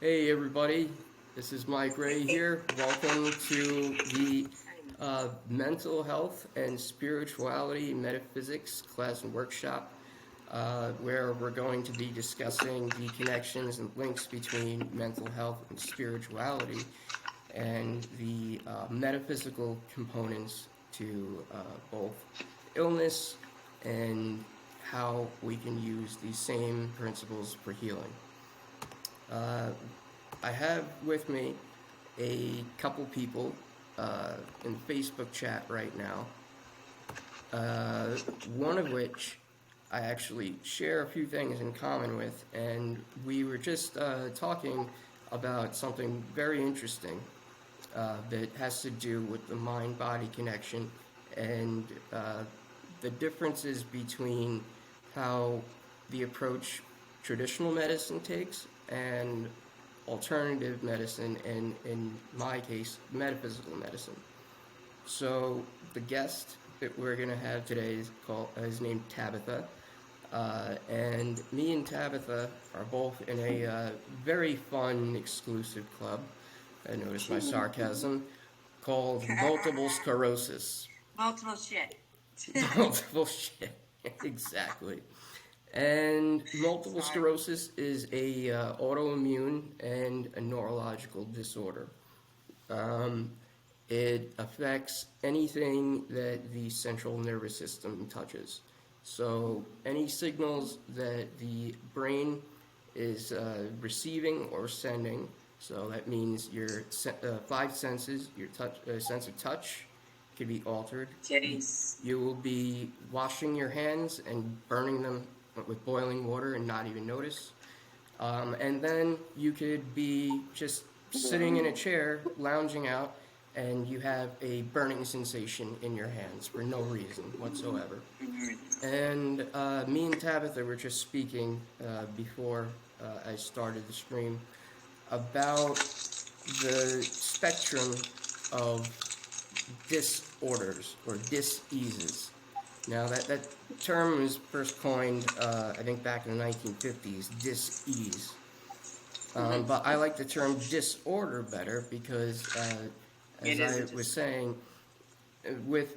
Hey everybody, this is Mike Ray here. Welcome to the Mental Health and Spirituality Metaphysics class and workshop, where we're going to be discussing the connections and links between mental health and spirituality and the metaphysical components to both illness and how we can use these same principles for healing. Uh, I have with me a couple people in the Facebook chat right now, uh, one of which I actually share a few things in common with, and we were just talking about something very interesting that has to do with the mind-body connection and the differences between how the approach traditional medicine takes and alternative medicine, and in my case, metaphysical medicine. So the guest that we're going to have today is named Tabitha, and me and Tabitha are both in a very fun, exclusive club. I noticed my sarcasm, called Multiple Sclerosis. Multiple shit. Multiple shit, exactly. And multiple Sorry. sclerosis is a autoimmune and a neurological disorder. Um, it affects anything that the central nervous system touches. So any signals that the brain is receiving or sending. So that means your five senses, your sense of touch, can be altered. Jeez. You will be washing your hands and burning them with boiling water and not even notice. And then you could be just sitting in a chair, lounging out, and you have a burning sensation in your hands for no reason whatsoever. And me and Tabitha were just speaking before I started the stream about the spectrum of disorders or diseases. Now, that term was first coined, I think, back in the 1950s, dis-ease. But I like the term disorder better because, as I was saying, when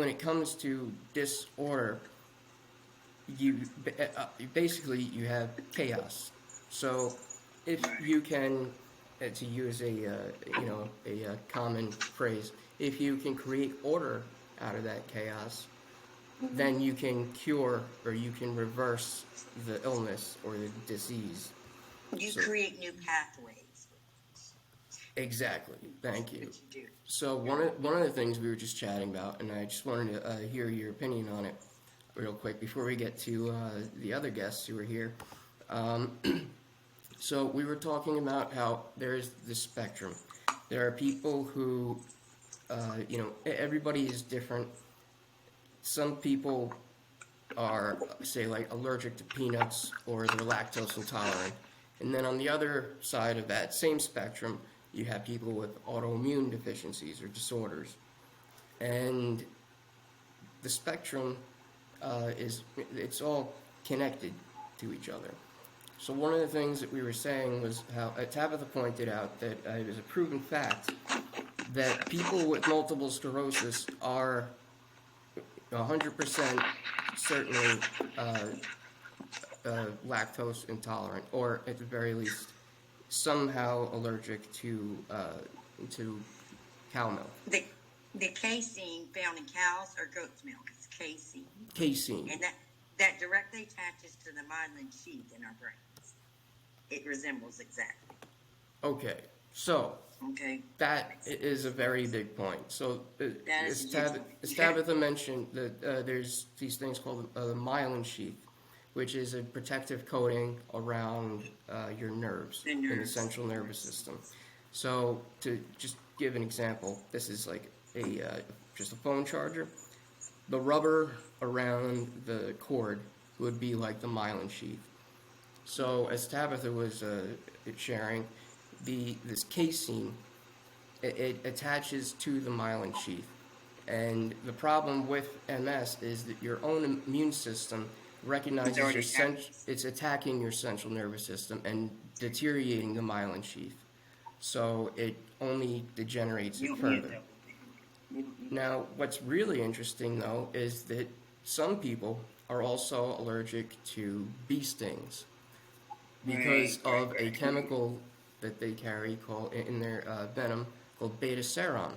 it comes to disorder, you basically you have chaos. So, if you can, to use a common phrase, if you can create order out of that chaos, then you can cure or you can reverse the illness or the disease. You So, create new pathways. exactly. Thank you. Which you do. So one of the things we were just chatting about, and I just wanted to hear your opinion on it real quick before we get to the other guests who are here. Um, so we were talking about how there's this spectrum. There are people who, everybody is different. Some people are, say, like allergic to peanuts or they're lactose intolerant. And then on the other side of that same spectrum, you have people with autoimmune deficiencies or disorders. And the spectrum it's all connected to each other. So one of the things that we were saying was how Tabitha pointed out that it was a proven fact that people with multiple sclerosis are 100% certainly lactose intolerant, or at the very least, somehow allergic to cow milk. The casein found in cows or goat's milk is casein. Casein. And that directly attaches to the myelin sheath in our brains. It resembles exactly. Okay, so Okay. that is a very big point. So as Huge. Tabitha mentioned, that there's these things called the myelin sheath, which is a protective coating around your nerves in the central nervous system. So to just give an example, this is like just a phone charger. The rubber around the cord would be like the myelin sheath. So as Tabitha was sharing, this casein it attaches to the myelin sheath, and the problem with MS is that your own immune system recognizes it's attacking your central nervous system and deteriorating the myelin sheath. So it only degenerates it further. Now, what's really interesting, though, is that some people are also allergic to bee stings because of a chemical that they carry called in their venom called beta-seron.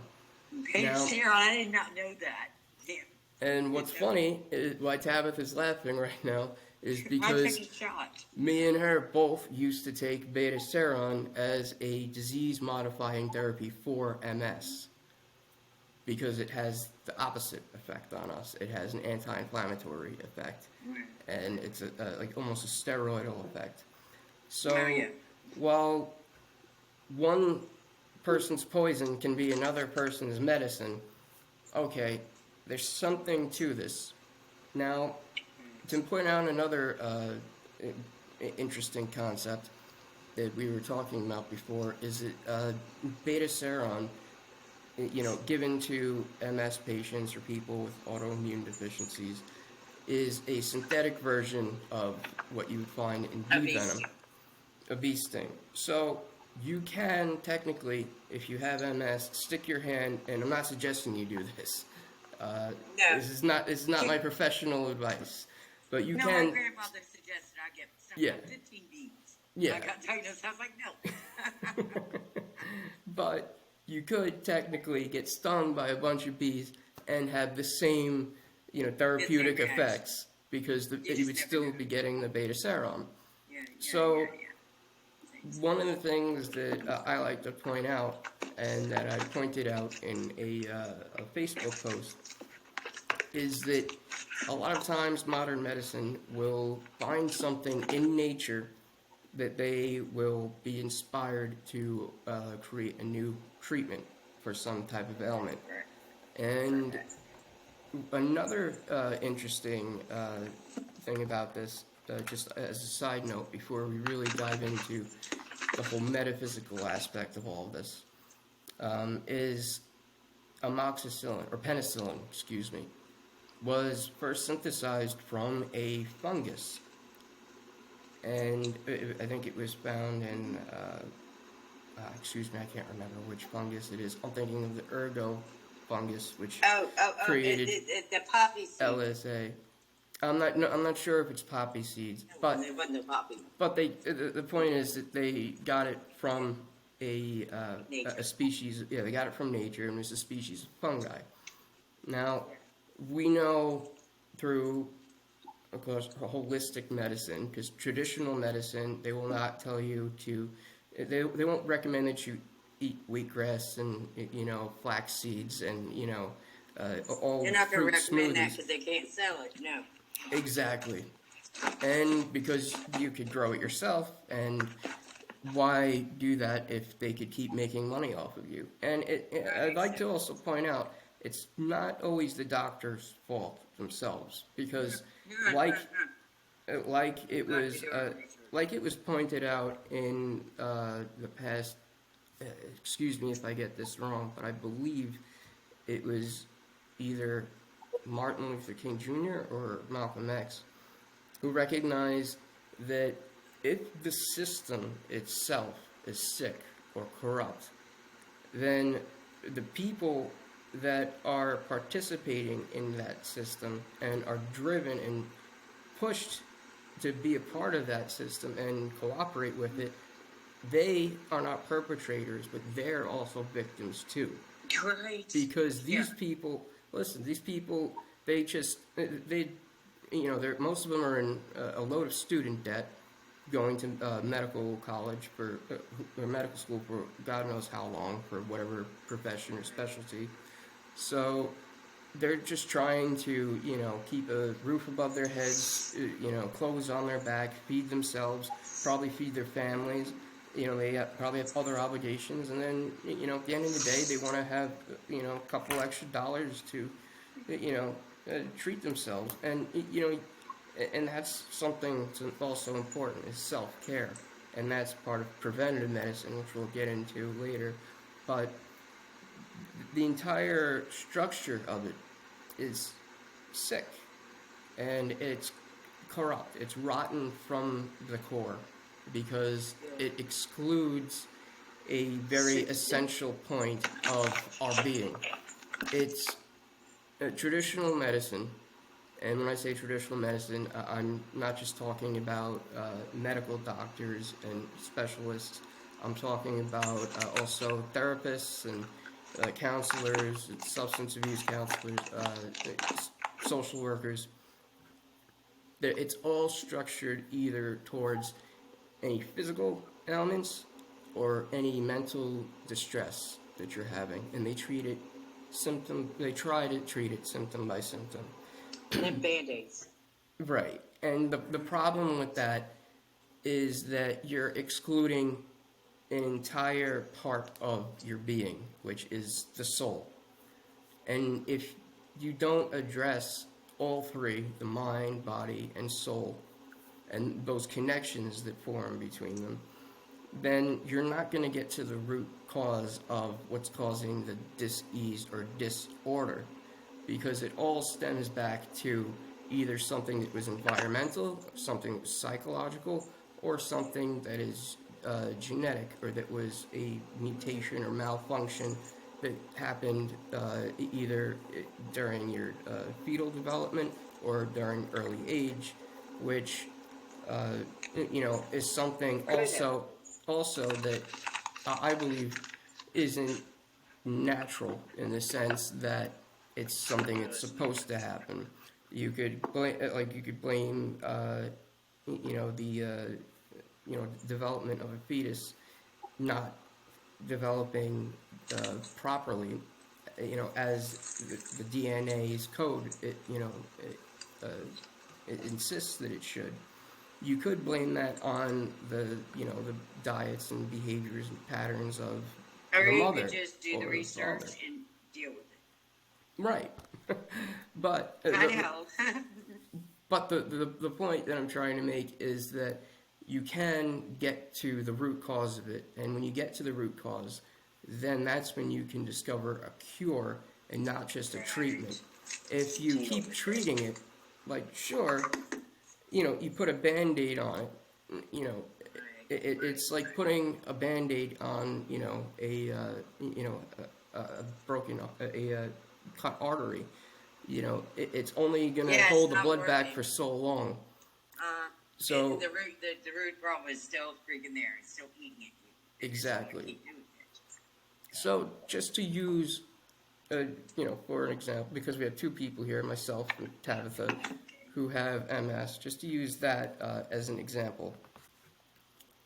Beta-seron, I did not know that. Damn. And what's funny is why Tabitha's laughing right now is because me and her both used to take beta-seron as a disease-modifying therapy for MS. Because it has the opposite effect on us. It has an anti-inflammatory effect, and it's like almost a steroidal effect. So while one person's poison can be another person's medicine, okay, there's something to this. Now, to point out another interesting concept that we were talking about before is that beta-seron, given to MS patients or people with autoimmune deficiencies, is a synthetic version of what you would find in bee venom, a bee sting. So you can technically, if you have MS, stick your hand, and I'm not suggesting you do this. No. This is not my professional advice, but you can. No, my grandmother suggested I get 15 bees. Yeah. I got diagnosed. I was like, no. But you could technically get stung by a bunch of bees and have the same, therapeutic effects because you would still be getting the beta-seron. So one of the things that I like to point out, and that I pointed out in a Facebook post, is that a lot of times modern medicine will find something in nature that they will be inspired to create a new treatment for some type of ailment. And another interesting thing about this, just as a side note before we really dive into the whole metaphysical aspect of all of this, is amoxicillin, or penicillin, was first synthesized from a fungus. And I think it was found in, I can't remember which fungus it is. I'm thinking of the ergo fungus, which created the poppy seed. LSA. I'm not sure if it's poppy seeds, but it wasn't the poppy. But the point is that they got it from a species. Yeah, they got it from nature, and it's a species of fungi. Now, we know through, of course, holistic medicine, because traditional medicine, they will not tell you to, they won't recommend that you eat wheatgrass and, flax seeds and, all They're not going to recommend smoothies. that because they can't sell it, no. Exactly. And because you could grow it yourself, and why do that if they could keep making money off of you? And I'd like to also point out, it's not always the doctor's fault themselves, because like it was pointed out in the past, excuse me if I get this wrong, but I believe it was either Martin Luther King Jr. or Malcolm X, who recognized that if the system itself is sick or corrupt, then the people that are participating in that system and are driven and pushed to be a part of that system and cooperate with it, they are not perpetrators, but they're also victims too. Right. Because these people, listen, these people, most of them are in a load of student debt, going to medical college or medical school for God knows how long, for whatever profession or specialty. So they're just trying to, keep a roof above their heads, clothes on their back, feed themselves, probably feed their families. They probably have other obligations, and then, at the end of the day, they want to have, a couple extra dollars to, treat themselves. And, and that's something that's also important, is self-care. And that's part of preventative medicine, which we'll get into later. But the entire structure of it is sick, and it's corrupt. It's rotten from the core. because it excludes a very essential point of our being. It's traditional medicine, and when I say traditional medicine, I'm not just talking about medical doctors and specialists. I'm talking about also therapists and counselors, substance abuse counselors, social workers. It's all structured either towards any physical ailments or any mental distress that you're having, and they treat it symptom. They try to treat it symptom by symptom. And band-aids. Right, and the problem with that is that you're excluding an entire part of your being, which is the soul. And if you don't address all three, the mind, body, and soul, and those connections that form between them, then you're not going to get to the root cause of what's causing the dis-ease or disorder, because it all stems back to either something that was environmental, something that was psychological, or something that is genetic, or that was a mutation or malfunction that happened either during your fetal development or during early age, which is something also that I believe isn't natural, in the sense that it's something that's supposed to happen. You could blame the development of a fetus not developing properly, as the DNA's code it insists that it should. You could blame that on the diets and behaviors and patterns of the mother. Or you could just do the research father. and deal with it. Right. But I know. but the point that I'm trying to make is that you can get to the root cause of it, and when you get to the root cause, then that's when you can discover a cure and not just a treatment. If you keep treating it, sure, you put a Band-Aid on it, it's like putting a Band-Aid on, a broken, a cut artery. It's only going to hold the blood back for so long. So the root problem is still freaking there. It's still eating at you. Exactly. So just to use, for an example, because we have two people here, myself and Tabitha, who have MS, just to use that as an example.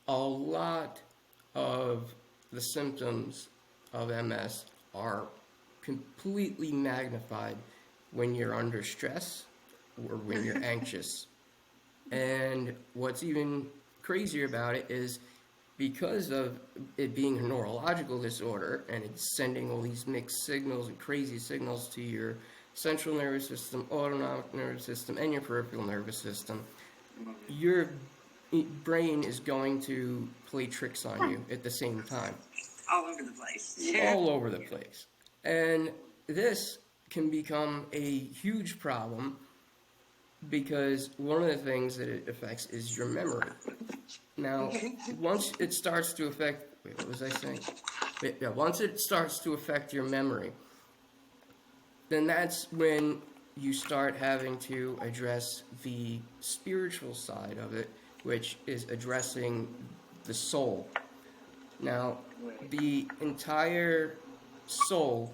A lot of the symptoms of MS are completely magnified when you're under stress or when you're anxious. And what's even crazier about it is, because of it being a neurological disorder and it's sending all these mixed signals and crazy signals to your central nervous system, autonomic nervous system, and your peripheral nervous system, your brain is going to play tricks on you at the same time. All over the place. All over the place. And this can become a huge problem, because one of the things that it affects is your memory. Now, once it starts to affect... Wait, what was I saying? Once it starts to affect your memory, then that's when you start having to address the spiritual side of it, which is addressing the soul. Now, the entire soul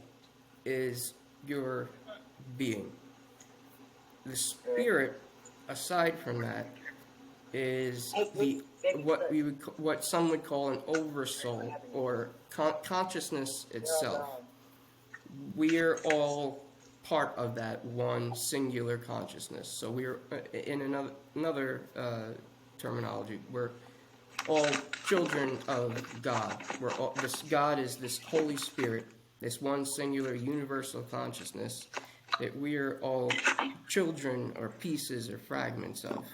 is your being. The spirit, aside from that, is what some would call an oversoul, or consciousness itself. We're all part of that one singular consciousness. So we're, in another terminology, we're all children of God. This God is this Holy Spirit, this one singular universal consciousness that we're all children or pieces or fragments of.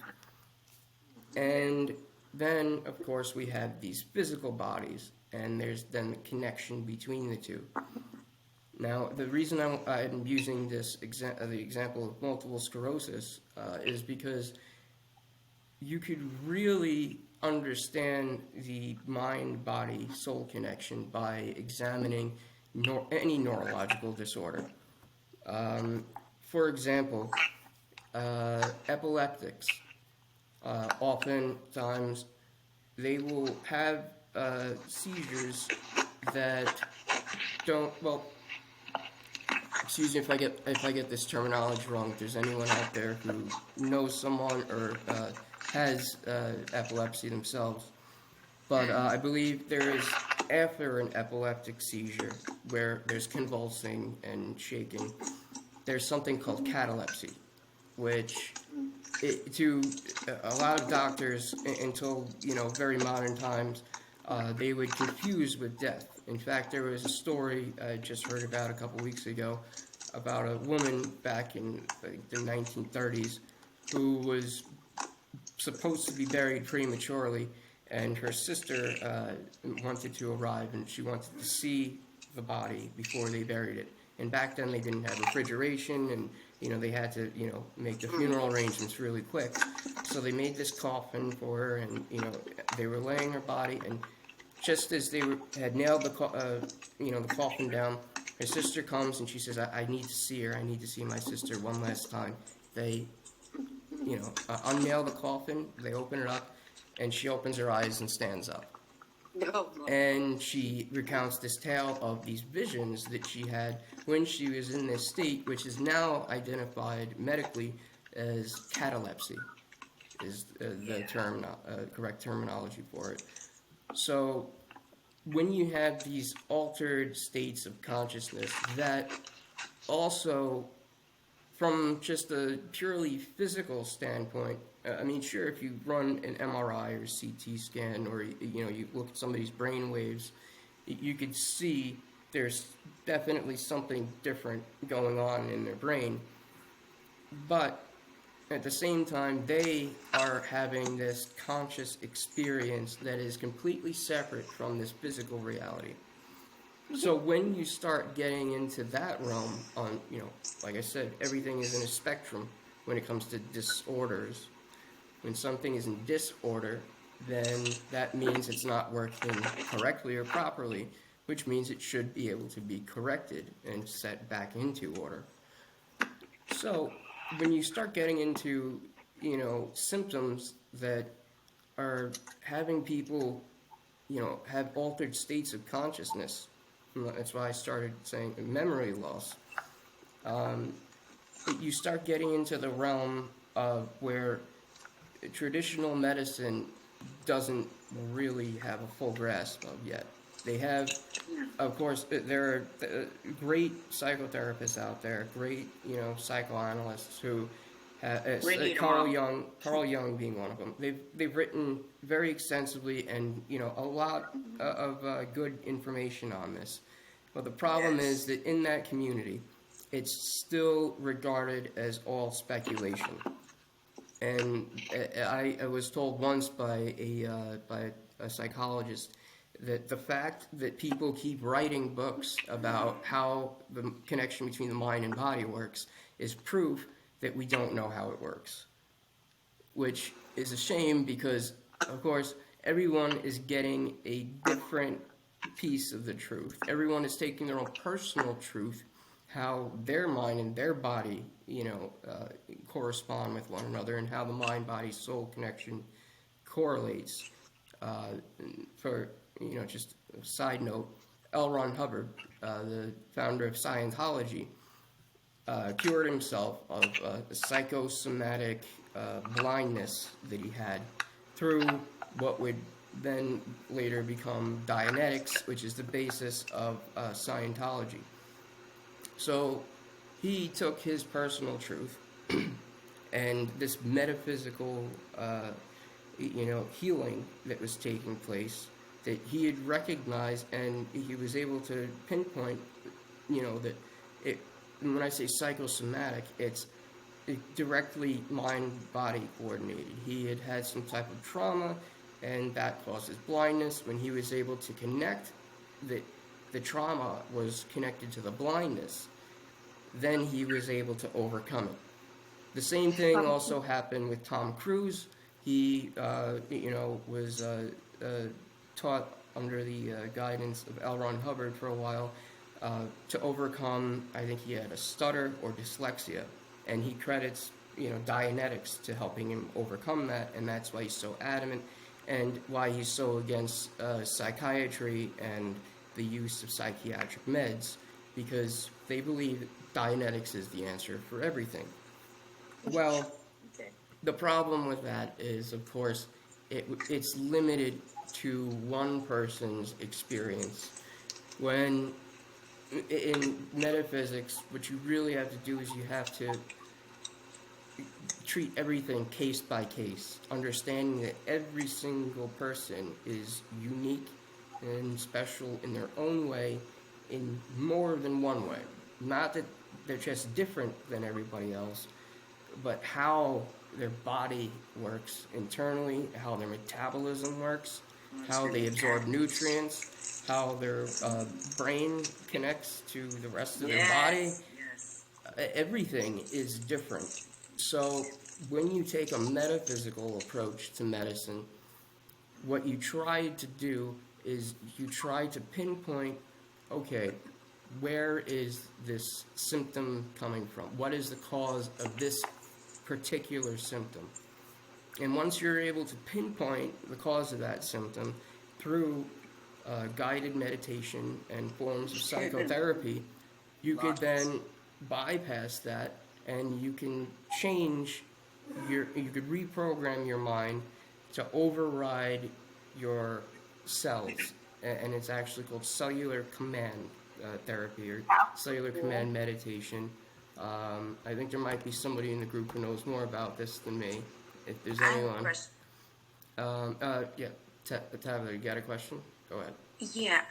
And then, of course, we have these physical bodies, and there's then the connection between the two. Now, the reason I'm using this the example of multiple sclerosis is because you could really understand the mind-body-soul connection by examining any neurological disorder. For example, epileptics, oftentimes they will have seizures that don't, well, excuse me if I get this terminology wrong. If there's anyone out there who knows someone or has epilepsy themselves, but I believe there is, after an epileptic seizure where there's convulsing and shaking, there's something called catalepsy, which to a lot of doctors until very modern times, they would confuse with death. In fact, there was a story I just heard about a couple weeks ago about a woman back in the 1930s who was supposed to be buried prematurely, and her sister wanted to arrive, and she wanted to see the body before they buried it. And back then they didn't have refrigeration, and they had to make the funeral arrangements really quick. So they made this coffin for her, and they were laying her body, and just as they had nailed the coffin down, her sister comes and she says, I need to see her. I need to see my sister one last time. They unnail the coffin, they open it up, and she opens her eyes and stands up. And she recounts this tale of these visions that she had when she was in this state, which is now identified medically as catalepsy, is the correct terminology for it. So when you have these altered states of consciousness that also, from just a purely physical standpoint, I mean, sure, if you run an MRI or CT scan, or you look at somebody's brain waves, you could see there's definitely something different going on in their brain. But at the same time, they are having this conscious experience that is completely separate from this physical reality. So when you start getting into that realm, on like I said, everything is in a spectrum when it comes to disorders. When something is in disorder, then that means it's not working correctly or properly, which means it should be able to be corrected and set back into order. So when you start getting into symptoms that are having people have altered states of consciousness, that's why I started saying memory loss, you start getting into the realm of where traditional medicine doesn't really have a full grasp of yet. They have, of course, there are great psychotherapists out there, great psychoanalysts who Carl Jung being one of them. They've written very extensively and a lot of good information on this. But the problem is that in that community, it's still regarded as all speculation. And I was told once by a psychologist that the fact that people keep writing books about how the connection between the mind and body works is proof that we don't know how it works, which is a shame because, of course, everyone is getting a different piece of the truth. Everyone is taking their own personal truth, how their mind and their body, correspond with one another, and how the mind-body-soul connection correlates. For just a side note, L. Ron Hubbard, the founder of Scientology, cured himself of psychosomatic blindness that he had through what would then later become Dianetics, which is the basis of Scientology. So he took his personal truth and this metaphysical healing that was taking place, that he had recognized, and he was able to pinpoint that it, when I say psychosomatic, it's directly mind-body coordinated. He had had some type of trauma, and that causes blindness. When he was able to connect that the trauma was connected to the blindness, then he was able to overcome it. The same thing also happened with Tom Cruise. He, was taught under the guidance of L. Ron Hubbard for a while to overcome, I think he had a stutter or dyslexia, and he credits, Dianetics to helping him overcome that, and that's why he's so adamant, and why he's so against psychiatry and the use of psychiatric meds, because they believe Dianetics is the answer for everything. Well, the problem with that is, of course, it's limited to one person's experience. When in metaphysics, what you really have to do is you have to treat everything case by case, understanding that every single person is unique and special in their own way, in more than one way. Not that they're just different than everybody else, but how their body works internally, how their metabolism works, how they absorb nutrients, how their brain connects to the rest of their body. Everything is different. So when you take a metaphysical approach to medicine, what you try to do is you try to pinpoint, okay, where is this symptom coming from? What is the cause of this particular symptom? And once you're able to pinpoint the cause of that symptom through guided meditation and forms of psychotherapy, you could then bypass that, and you can you could reprogram your mind to override your cells, and it's actually called cellular command therapy or cellular command meditation. I think there might be somebody in the group who knows more about this than me. If there's anyone. Tabitha, you got a question? Go ahead. Yeah.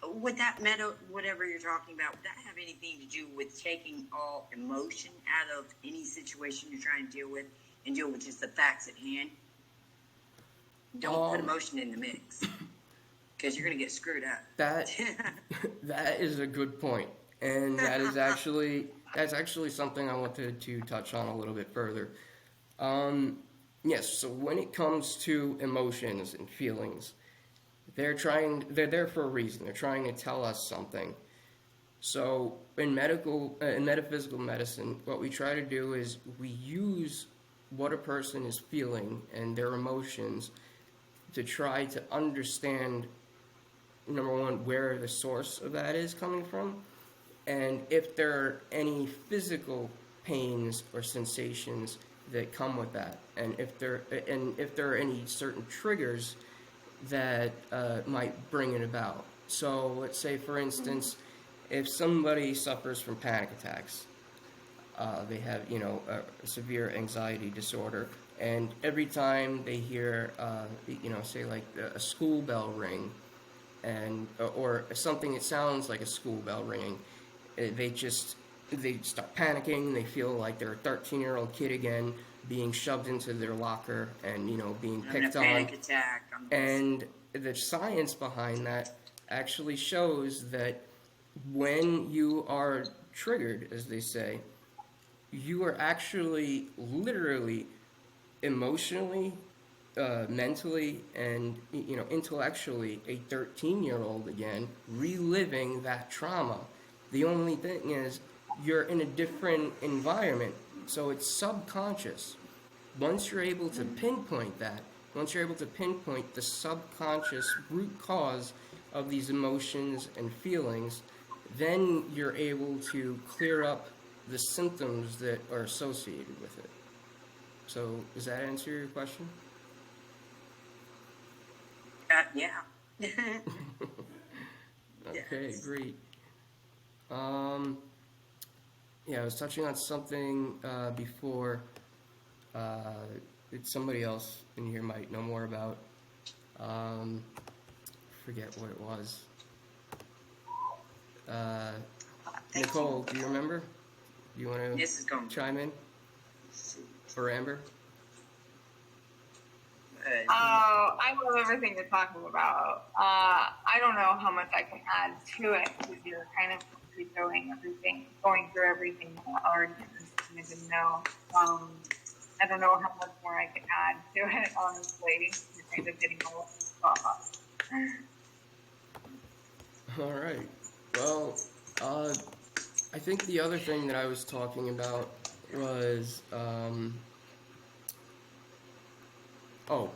Would that whatever you're talking about, would that have anything to do with taking all emotion out of any situation you're trying to deal with and deal with just the facts at hand? Don't put emotion in the mix, because you're going to get screwed up. That is a good point, and that's actually something I wanted to touch on a little bit further. Yes, so when it comes to emotions and feelings, they're there for a reason. They're trying to tell us something. So in metaphysical medicine, what we try to do is we use what a person is feeling and their emotions to try to understand, number one, where the source of that is coming from, and if there are any physical pains or sensations that come with that, and if there are any certain triggers that might bring it about. So let's say, for instance, if somebody suffers from panic attacks, they have a severe anxiety disorder, and every time they hear say like a school bell ring, and or something that sounds like a school bell ringing, they start panicking. They feel like they're a 13-year-old kid again, being shoved into their locker and being picked on. Panic attack. And the science behind that actually shows that when you are triggered, as they say, you are actually literally, emotionally, mentally, and intellectually a 13-year-old again, reliving that trauma. The only thing is you're in a different environment, so it's subconscious. Once you're able to pinpoint that, once you're able to pinpoint the subconscious root cause of these emotions and feelings, then you're able to clear up the symptoms that are associated with it. So, does that answer your question? Yeah. Okay, yes. Great. I was touching on something before that somebody else in here might know more about. Forget what it was. Nicole, do you remember? Do you want to chime in? Or Amber? I love everything you're talking about. I don't know how much I can add to it, because you're kind of going through everything that I already understand and know. I don't know how much more I can add to it, honestly. You're kind of getting all of this off. All right. Well, I think the other thing that I was talking about was,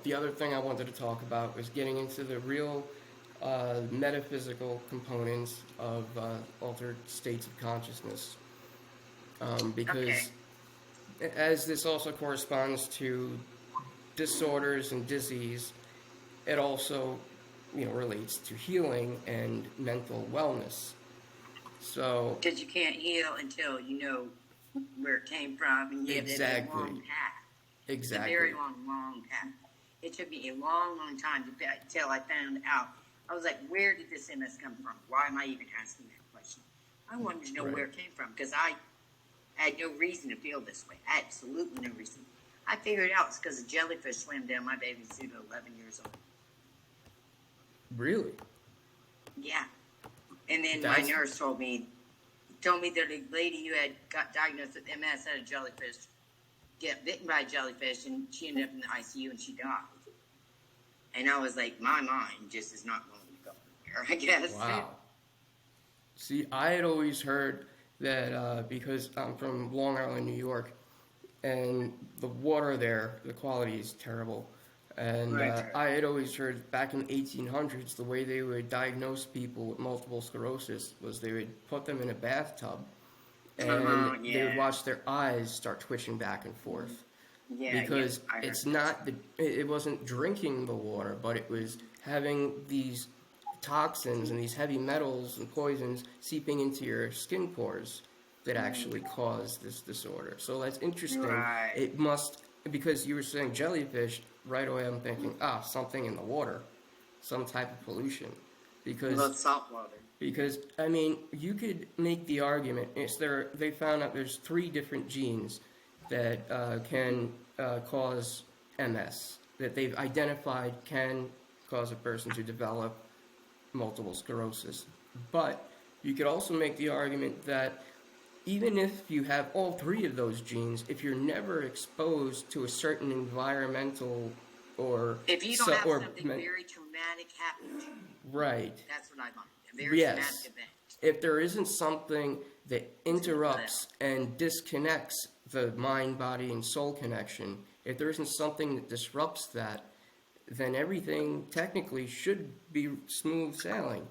the other thing I wanted to talk about was getting into the real metaphysical components of altered states of consciousness. Because as this also corresponds to disorders and disease, it also, relates to healing and mental wellness. So, Because you can't heal until you know where it came from, and yet it's a long path. Exactly. It's a very long path. It took me a long time until I found out. I was like, where did this MS come from? Why am I even asking that question? I wanted to know where it came from, because I had no reason to feel this way. Absolutely no reason. I figured it out. It's because a jellyfish swam down my baby's suit at 11 years old. Really? Yeah. And then my nurse told me that a lady who had got diagnosed with MS had a jellyfish, get bitten by a jellyfish, and she ended up in the ICU and she died. And I was like, my mind just is not going to go there, I guess. Wow. See, I had always heard that because I'm from Long Island, New York, and the water there, the quality is terrible. And I had always heard back in the 1800s, the way they would diagnose people with multiple sclerosis was they would put them in a bathtub, and they would watch their eyes start twitching back and forth. Because it wasn't drinking the water, but it was having these toxins and these heavy metals and poisons seeping into your skin pores that actually cause this disorder. So that's interesting. Right. It must, because you were saying jellyfish, right away I'm thinking, something in the water, some type of pollution. Because salt water. Because, you could make the argument, they found out there's 3 different genes that can cause MS, that they've identified can cause a person to develop multiple sclerosis. But you could also make the argument that even if you have all 3 of those genes, if you're never exposed to a certain environmental or... If you don't have something very traumatic happen to you. Right. That's what I want. A very traumatic event. If there isn't something that interrupts and disconnects the mind, body, and soul connection, if there isn't something that disrupts that, then everything technically should be smooth sailing.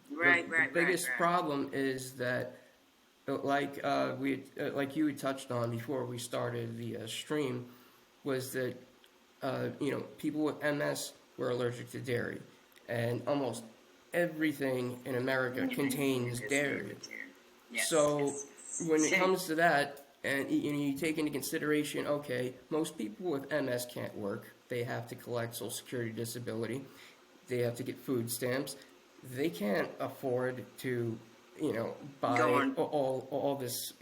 The biggest problem is that, like you had touched on before we started the stream, was that people with MS were allergic to dairy, and almost everything in America contains dairy. So when it comes to that, and you take into consideration, most people with MS can't work. They have to collect Social Security disability. They have to get food stamps. They can't afford to, buy all this,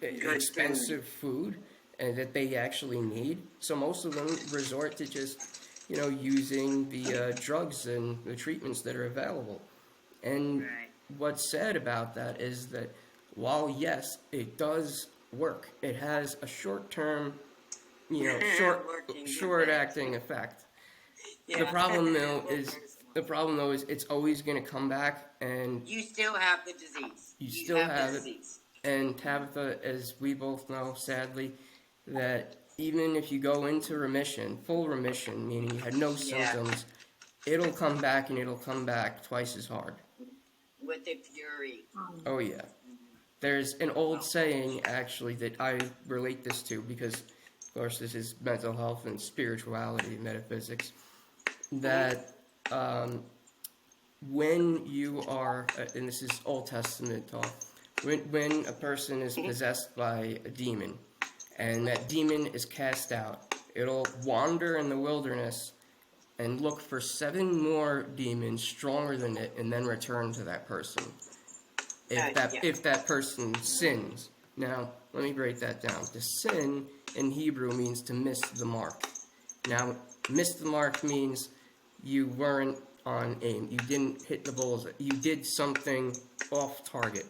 expensive food and that they actually need. So most of them resort to just, using the drugs and the treatments that are available. And what's sad about that is that while, yes, it does work, it has a short-term, short-acting effect. Yeah. The problem though is it's always going to come back, and you still have the disease. You still have it. And Tabitha, as we both know, sadly, that even if you go into remission, full remission, meaning you had no symptoms, it'll come back, and it'll come back twice as hard. With a fury. Oh yeah. There's an old saying, actually, that I relate this to because, of course, this is mental health and spirituality, metaphysics, that when you are, and this is Old Testament talk, when a person is possessed by a demon, and that demon is cast out, it'll wander in the wilderness and look for 7 more demons stronger than it, and then return to that person. If that person sins. Now, let me break that down. To sin in Hebrew means to miss the mark. Now, miss the mark means you weren't on aim. You didn't hit the bullseye. You did something off target.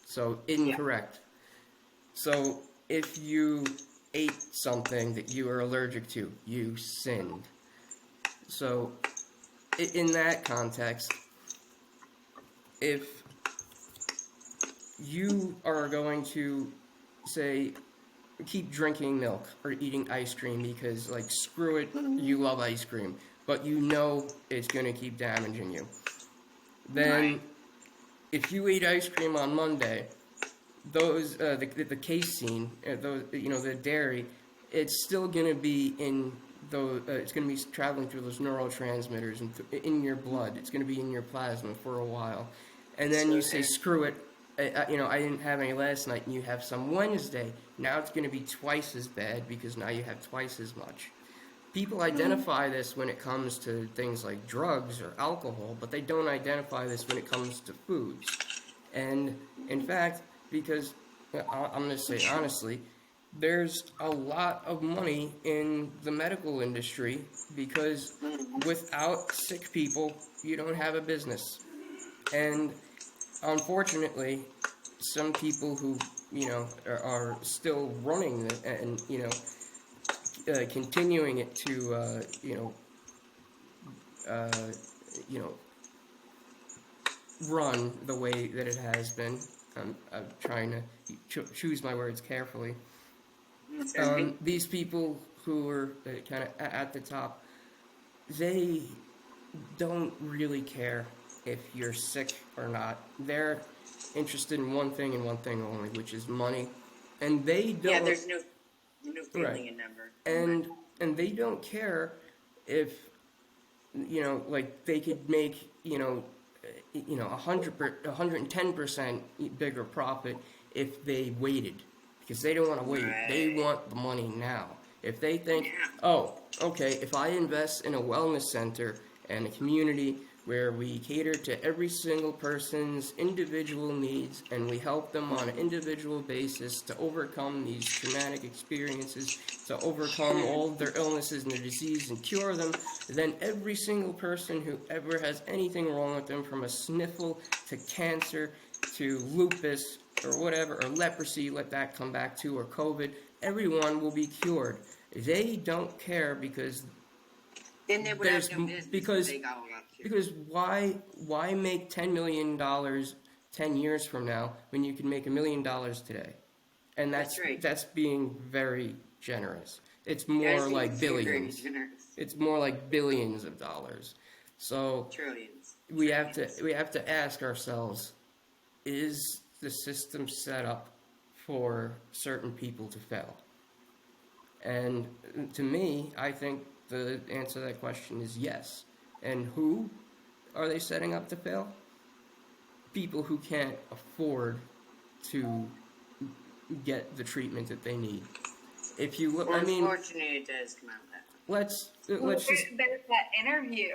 So, incorrect. So, if you ate something that you are allergic to, you sinned. So, in that context, if you are going to say keep drinking milk or eating ice cream because like screw it, you love ice cream, but you know it's going to keep damaging you, then Right. if you eat ice cream on Monday, those the casein, those the dairy, it's still going to be in those. It's going to be traveling through those neurotransmitters and in your blood. It's going to be in your plasma for a while, and then you say screw it. I didn't have any last night, and you have some Wednesday. Now it's going to be twice as bad because now you have twice as much. People identify this when it comes to things like drugs or alcohol, but they don't identify this when it comes to foods. And in fact, because I'm going to say honestly, there's a lot of money in the medical industry because without sick people, you don't have a business. And unfortunately, some people who are still running it and continuing it to uh, you know run the way that it has been. I'm trying to choose my words carefully. These people who are kind of at the top, they don't really care if you're sick or not. They're interested in one thing and one thing only, which is money, and they don't. Yeah, there's no feeling Right. in number. And they don't care if like they could make 110% bigger profit if they waited, because they don't want to wait. Right. They want the money now. If they think, Yeah. oh, okay, if I invest in a wellness center and a community where we cater to every single person's individual needs and we help them on an individual basis to overcome these traumatic experiences, to overcome all of their illnesses and their disease and cure them, then every single person who ever has anything wrong with them, from a sniffle to cancer to lupus or whatever, or leprosy, let that come back to, or COVID, everyone will be cured. They don't care because Then they would have no business. because They got all that too. because why make $10 million 10 years from now when you can make $1 million today? And That's right. that's being very generous. It's more That like seems very billions. generous. It's more like billions of dollars. So Trillions. we have to ask ourselves, is the system set up for certain people to fail? And to me, I think the answer to that question is yes. And who are they setting up to fail? People who can't afford to get the treatment that they need. If you look, Unfortunately, it does come out that way. let's just. There's that interview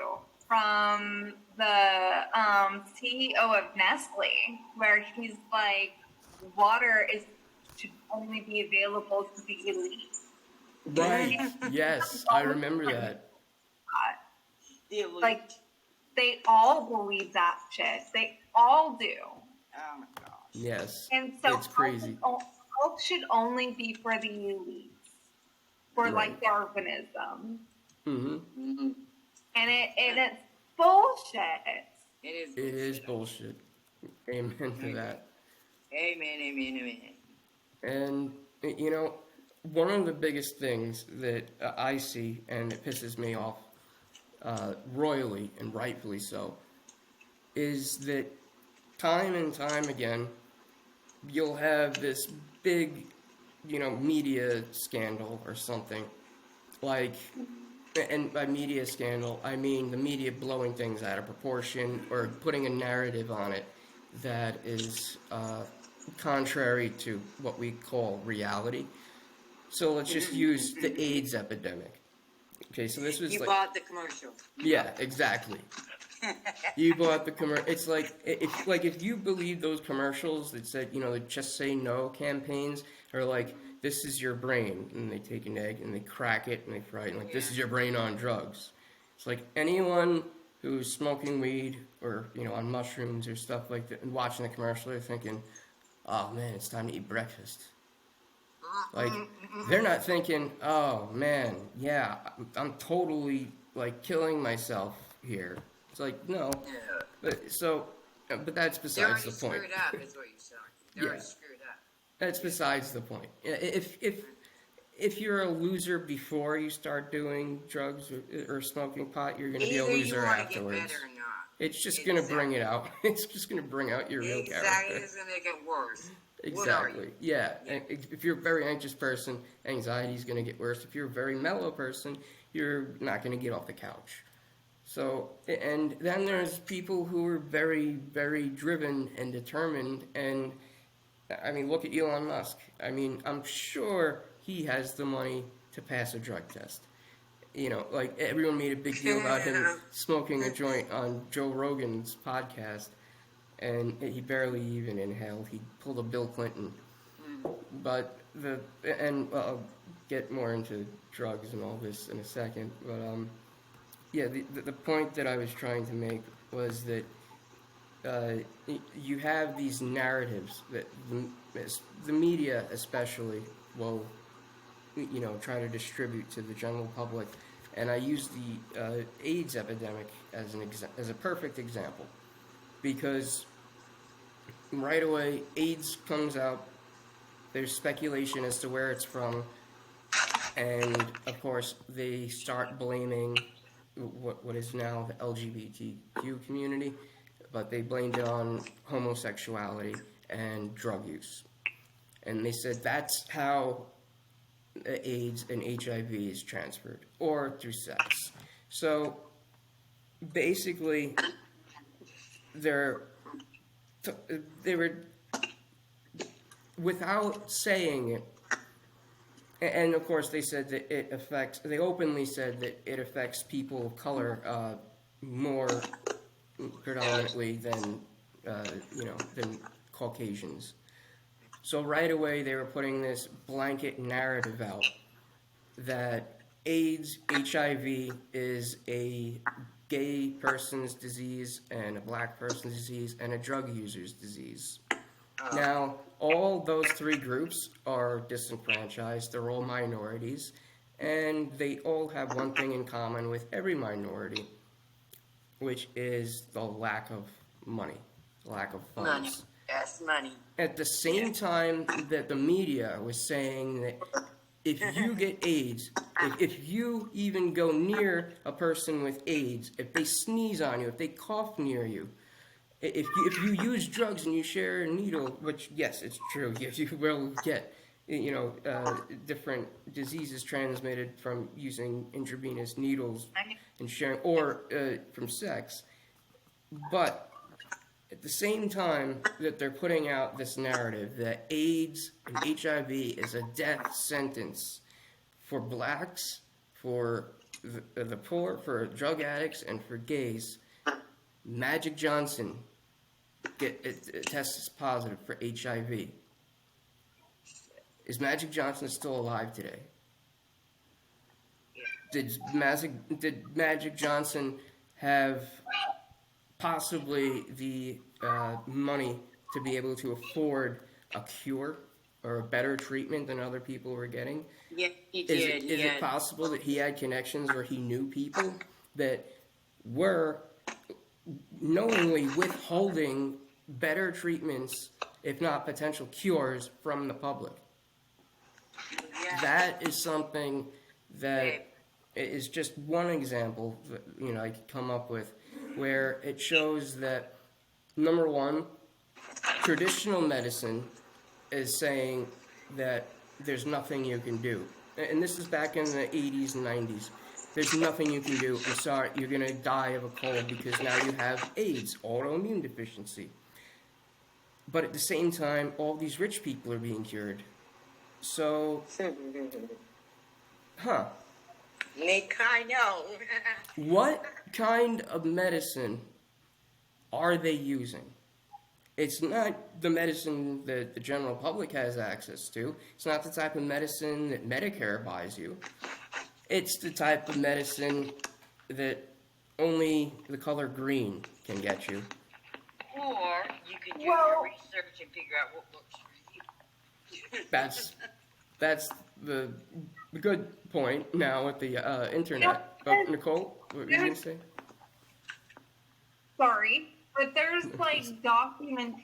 from the CEO of Nestle where he's like, water should only be available to the elite. Right. Yes, I remember that. The elite. Like, they all believe that shit. They all do. Oh my gosh. Yes. And so It's crazy. health should only be for the elites, for Right. like Darwinism. Mm-hmm. And it's bullshit. It Is bullshit. Amen to that. Amen. And one of the biggest things that I see, and it pisses me off royally and rightfully so, is that time and time again, you'll have this big, media scandal or something. Like, and by media scandal, I mean the media blowing things out of proportion or putting a narrative on it that is contrary to what we call reality. So let's just use the AIDS epidemic. Okay, so this was You like... bought the commercial. Yeah, exactly. You bought the commercial. It's like if you believe those commercials that said, the Just Say No campaigns are like, this is your brain, and they take an egg and they crack it and they fry it, and like, this is your brain on drugs. It's like anyone who's smoking weed or, on mushrooms or stuff like that and watching the commercial, they're thinking, oh man, it's time to eat breakfast. Like, they're not thinking, oh man, yeah, I'm totally like killing myself here. It's like, no. Yeah. But that's They're besides already the point. screwed up, is what you're saying. They're Yeah, already screwed up. that's besides the point. If you're a loser before you start doing drugs or smoking pot, you're going to be a Either you loser want to get afterwards. better or not. It's just going to bring it out. It's just going to bring out your real Exactly, character. it's going to make it worse. Exactly. What are you? Yeah. And if you're a very anxious person, anxiety is going to get worse. If you're a very mellow person, you're not going to get off the couch. So, and then there's people who are very, very driven and determined. And I mean, look at Elon Musk. I mean, I'm sure he has the money to pass a drug test. You know, like everyone made a big deal about him smoking a joint on Joe Rogan's podcast, and he barely even inhaled. He pulled a Bill Clinton. But I'll get more into drugs and all this in a second. But yeah, the point that I was trying to make was that you have these narratives that the media especially will, you know, try to distribute to the general public. And I use the AIDS epidemic as a perfect example, because right away AIDS comes out. There's speculation as to where it's from, and of course they start blaming what is now the LGBTQ community, but they blamed it on homosexuality and drug use. And they said that's how AIDS and HIV is transferred, or through sex. So basically, they were, without saying it, and of course they said that they openly said that it affects people of color more predominantly than than Caucasians. So right away they were putting this blanket narrative out that AIDS, HIV is a gay person's disease and a black person's disease and a drug user's disease. Now, all those three groups are disenfranchised, they're all minorities, and they all have one thing in common with every minority, which is the lack of money, lack of funds. Money. Yes, money. At the same time that the media was saying that if you get AIDS, if you even go near a person with AIDS, if they sneeze on you, if they cough near you, if you use drugs and you share a needle, which, yes, it's true, yes, you will get, different diseases transmitted from using intravenous needles and sharing, or from sex. But at the same time that they're putting out this narrative that AIDS and HIV is a death sentence for blacks, for the poor, for drug addicts, and for gays, Magic Johnson tests positive for HIV. Is Magic Johnson still alive today? Did Magic Johnson have possibly the money to be able to afford a cure or a better treatment than other people were getting? Yeah, he did. Is it possible that he had connections where he knew people that were knowingly withholding better treatments, if not potential cures, from the public? Yeah. That is something that is just one example that, I could come up with, where it shows that, number one, traditional medicine is saying that there's nothing you can do. And this is back in the 80s and 90s. There's nothing you can do. I'm sorry, you're going to die of a cold because now you have AIDS, autoimmune deficiency. But at the same time, all these rich people are being cured. So, I know. What kind of medicine are they using? It's not the medicine that the general public has access to. It's not the type of medicine that Medicare buys you. It's the type of medicine that only the color green can get you. Or you can do your research and figure out what works for you. that's the good point now with the Yeah, internet. But Nicole, what were you gonna say? sorry, but there's like documented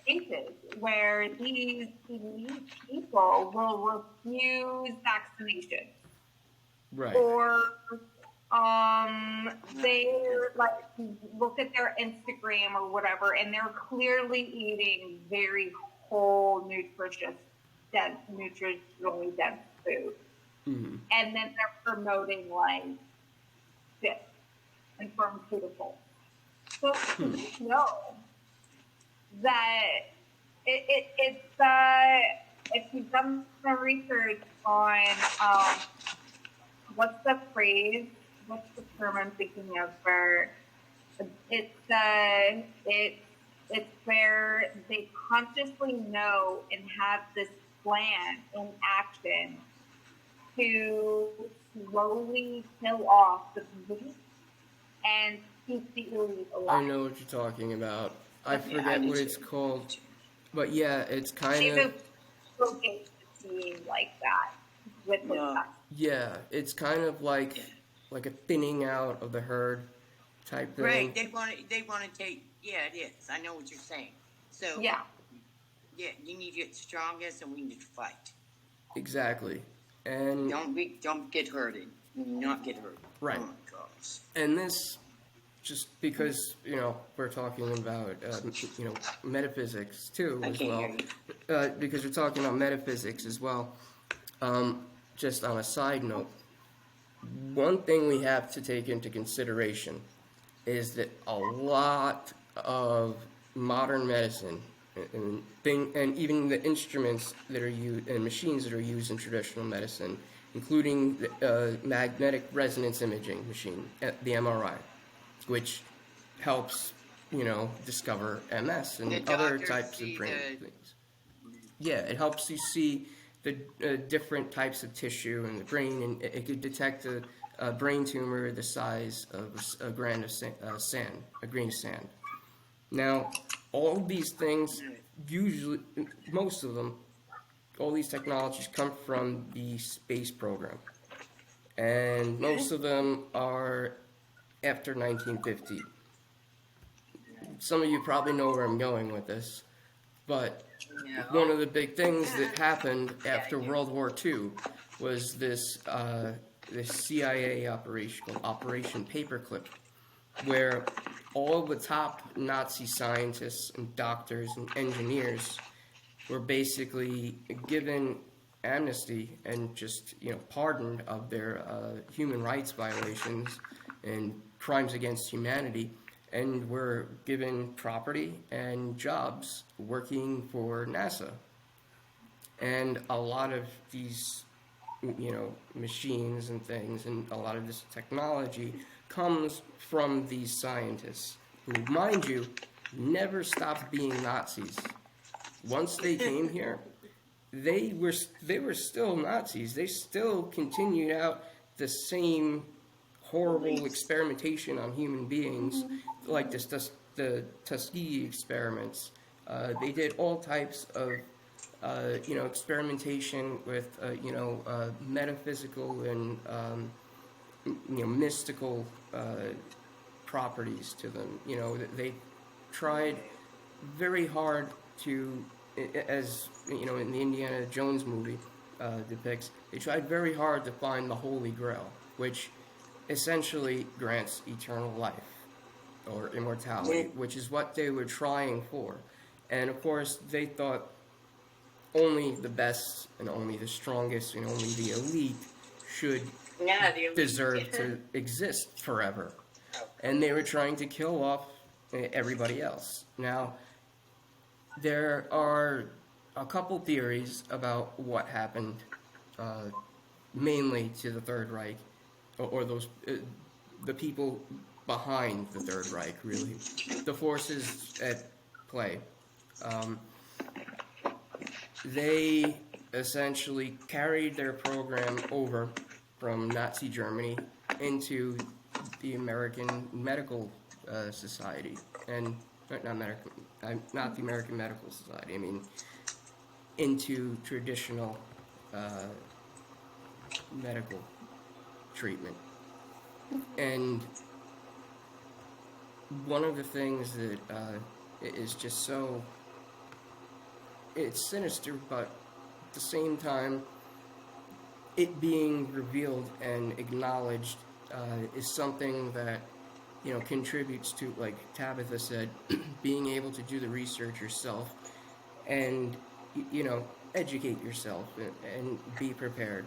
cases where these elite people will refuse vaccination, Right. or they like look at their Instagram or whatever, and they're clearly eating very whole, nutritionally dense food, and then they're promoting like this and pharmaceuticals. So we know that if you've done some research on what's the phrase, what's the term I'm thinking of for it's where they consciously know and have this plan in action to slowly kill off the elite and keep the elite alive. I know what you're talking about. I Yeah, forget I do what it's too. called, but yeah, it's kind They've of showcased the team like that with this No. stuff. yeah, it's kind of like a thinning out of the herd type thing. Right. They want to take. Yeah, it is. I know what you're saying. So Yeah. yeah, you need to get strongest, and we need to fight. Exactly. And Don't get hurted. Not get hurt. Right. Oh my gosh. and this just because we're talking about metaphysics too I as can't well, hear because we're talking about metaphysics as well. Just on a side note, one thing we have to take into consideration is that a lot of modern medicine and even the instruments that are used and machines that are used in traditional medicine, including the magnetic resonance imaging machine, the MRI, which helps discover MS and The other doctors types of see brain the- things. Yeah, it helps you see the different types of tissue in the brain, and it could detect a brain tumor the size of a grain of sand, a grain of sand. Now, all these things, usually, most of them, all these technologies come from the space program, and most of them are after 1950. Some of you probably know where I'm going with this, but No. one of the big things that happened after World War II was this CIA operation called Operation Paperclip, where all the top Nazi scientists and doctors and engineers were basically given amnesty and just pardoned of their human rights violations and crimes against humanity, and were given property and jobs working for NASA. And a lot of these machines and things and a lot of this technology comes from these scientists who, mind you, never stopped being Nazis. Once they came here, they were still Nazis. They still continued out the same horrible experimentation on human beings, like the Tuskegee experiments. They did all types of experimentation with metaphysical and mystical properties to them. They tried very hard to, as in the Indiana Jones movie depicts, they tried very hard to find the Holy Grail, which essentially grants eternal life or immortality, which is what they were trying for. And of course, they thought only the best and only the strongest and only the elite should Yeah, the elite. deserve to exist forever. And they were trying to kill off everybody else. Now, there are a couple theories about what happened, mainly to the Third Reich, or those the people behind the Third Reich, really, the forces at play. They essentially carried their program over from Nazi Germany into the American Medical Society, and not the American Medical Society. I mean, into traditional medical treatment. And one of the things that is just so, it's sinister, but at the same time, it being revealed and acknowledged is something that, you know, contributes to, like Tabitha said, being able to do the research yourself and, you know, educate yourself and be prepared.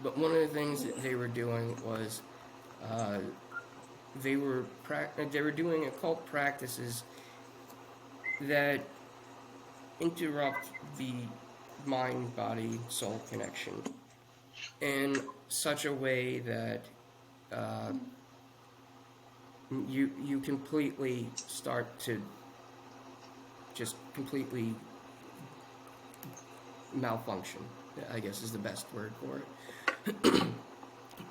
But one of the things that they were doing was they were doing occult practices that interrupt the mind-body-soul connection in such a way that you completely start to just completely malfunction, I guess is the best word for it.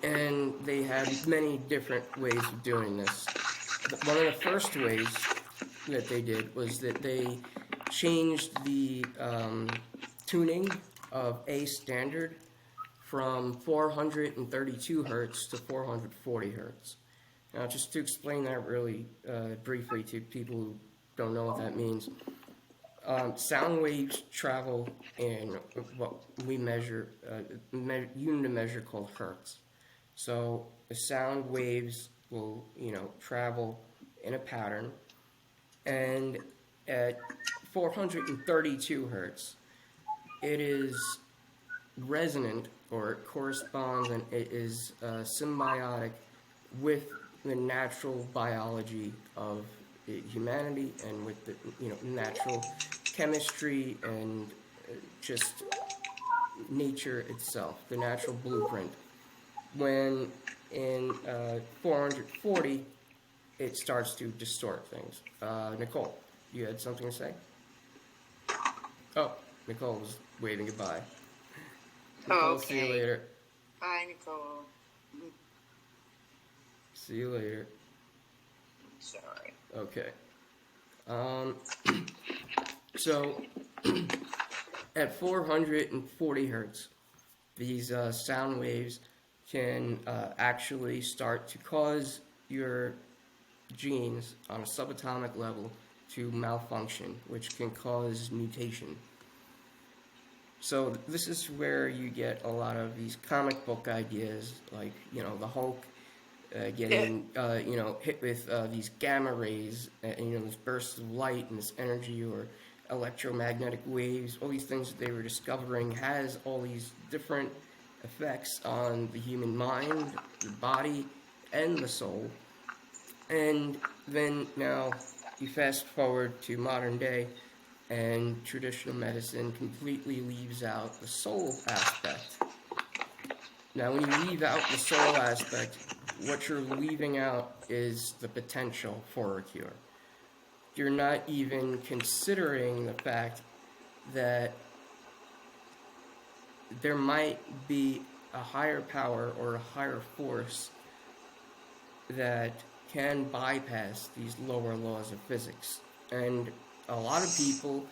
And they had many different ways of doing this. But one of the first ways that they did was that they changed the tuning of A standard from 432 hertz to 440 hertz. Now, just to explain that really briefly to people who don't know what that means, sound waves travel in what we measure, unit of measure called hertz. So the sound waves will, you know, travel in a pattern, and at 432 hertz, it is resonant, or it corresponds, and it is symbiotic with the natural biology of humanity and with the, you know, natural chemistry and just nature itself, the natural blueprint. When in 440, it starts to distort things. Nicole, you had something to say? Oh, Nicole was waving goodbye. Nicole, okay. see you later. Bye, Nicole. See you later. Sorry. Okay. So, at 440 hertz, these sound waves can actually start to cause your genes on a subatomic level to malfunction, which can cause mutation. So this is where you get a lot of these comic book ideas, like, you know, the Hulk getting you know, hit with these gamma rays, and, you know, this bursts of light and this energy, or electromagnetic waves. All these things that they were discovering has all these different effects on the human mind, the body, and the soul. And then now you fast forward to modern day, and traditional medicine completely leaves out the soul aspect. Now, when you leave out the soul aspect, what you're leaving out is the potential for a cure. You're not even considering the fact that there might be a higher power or a higher force that can bypass these lower laws of physics. And a lot of people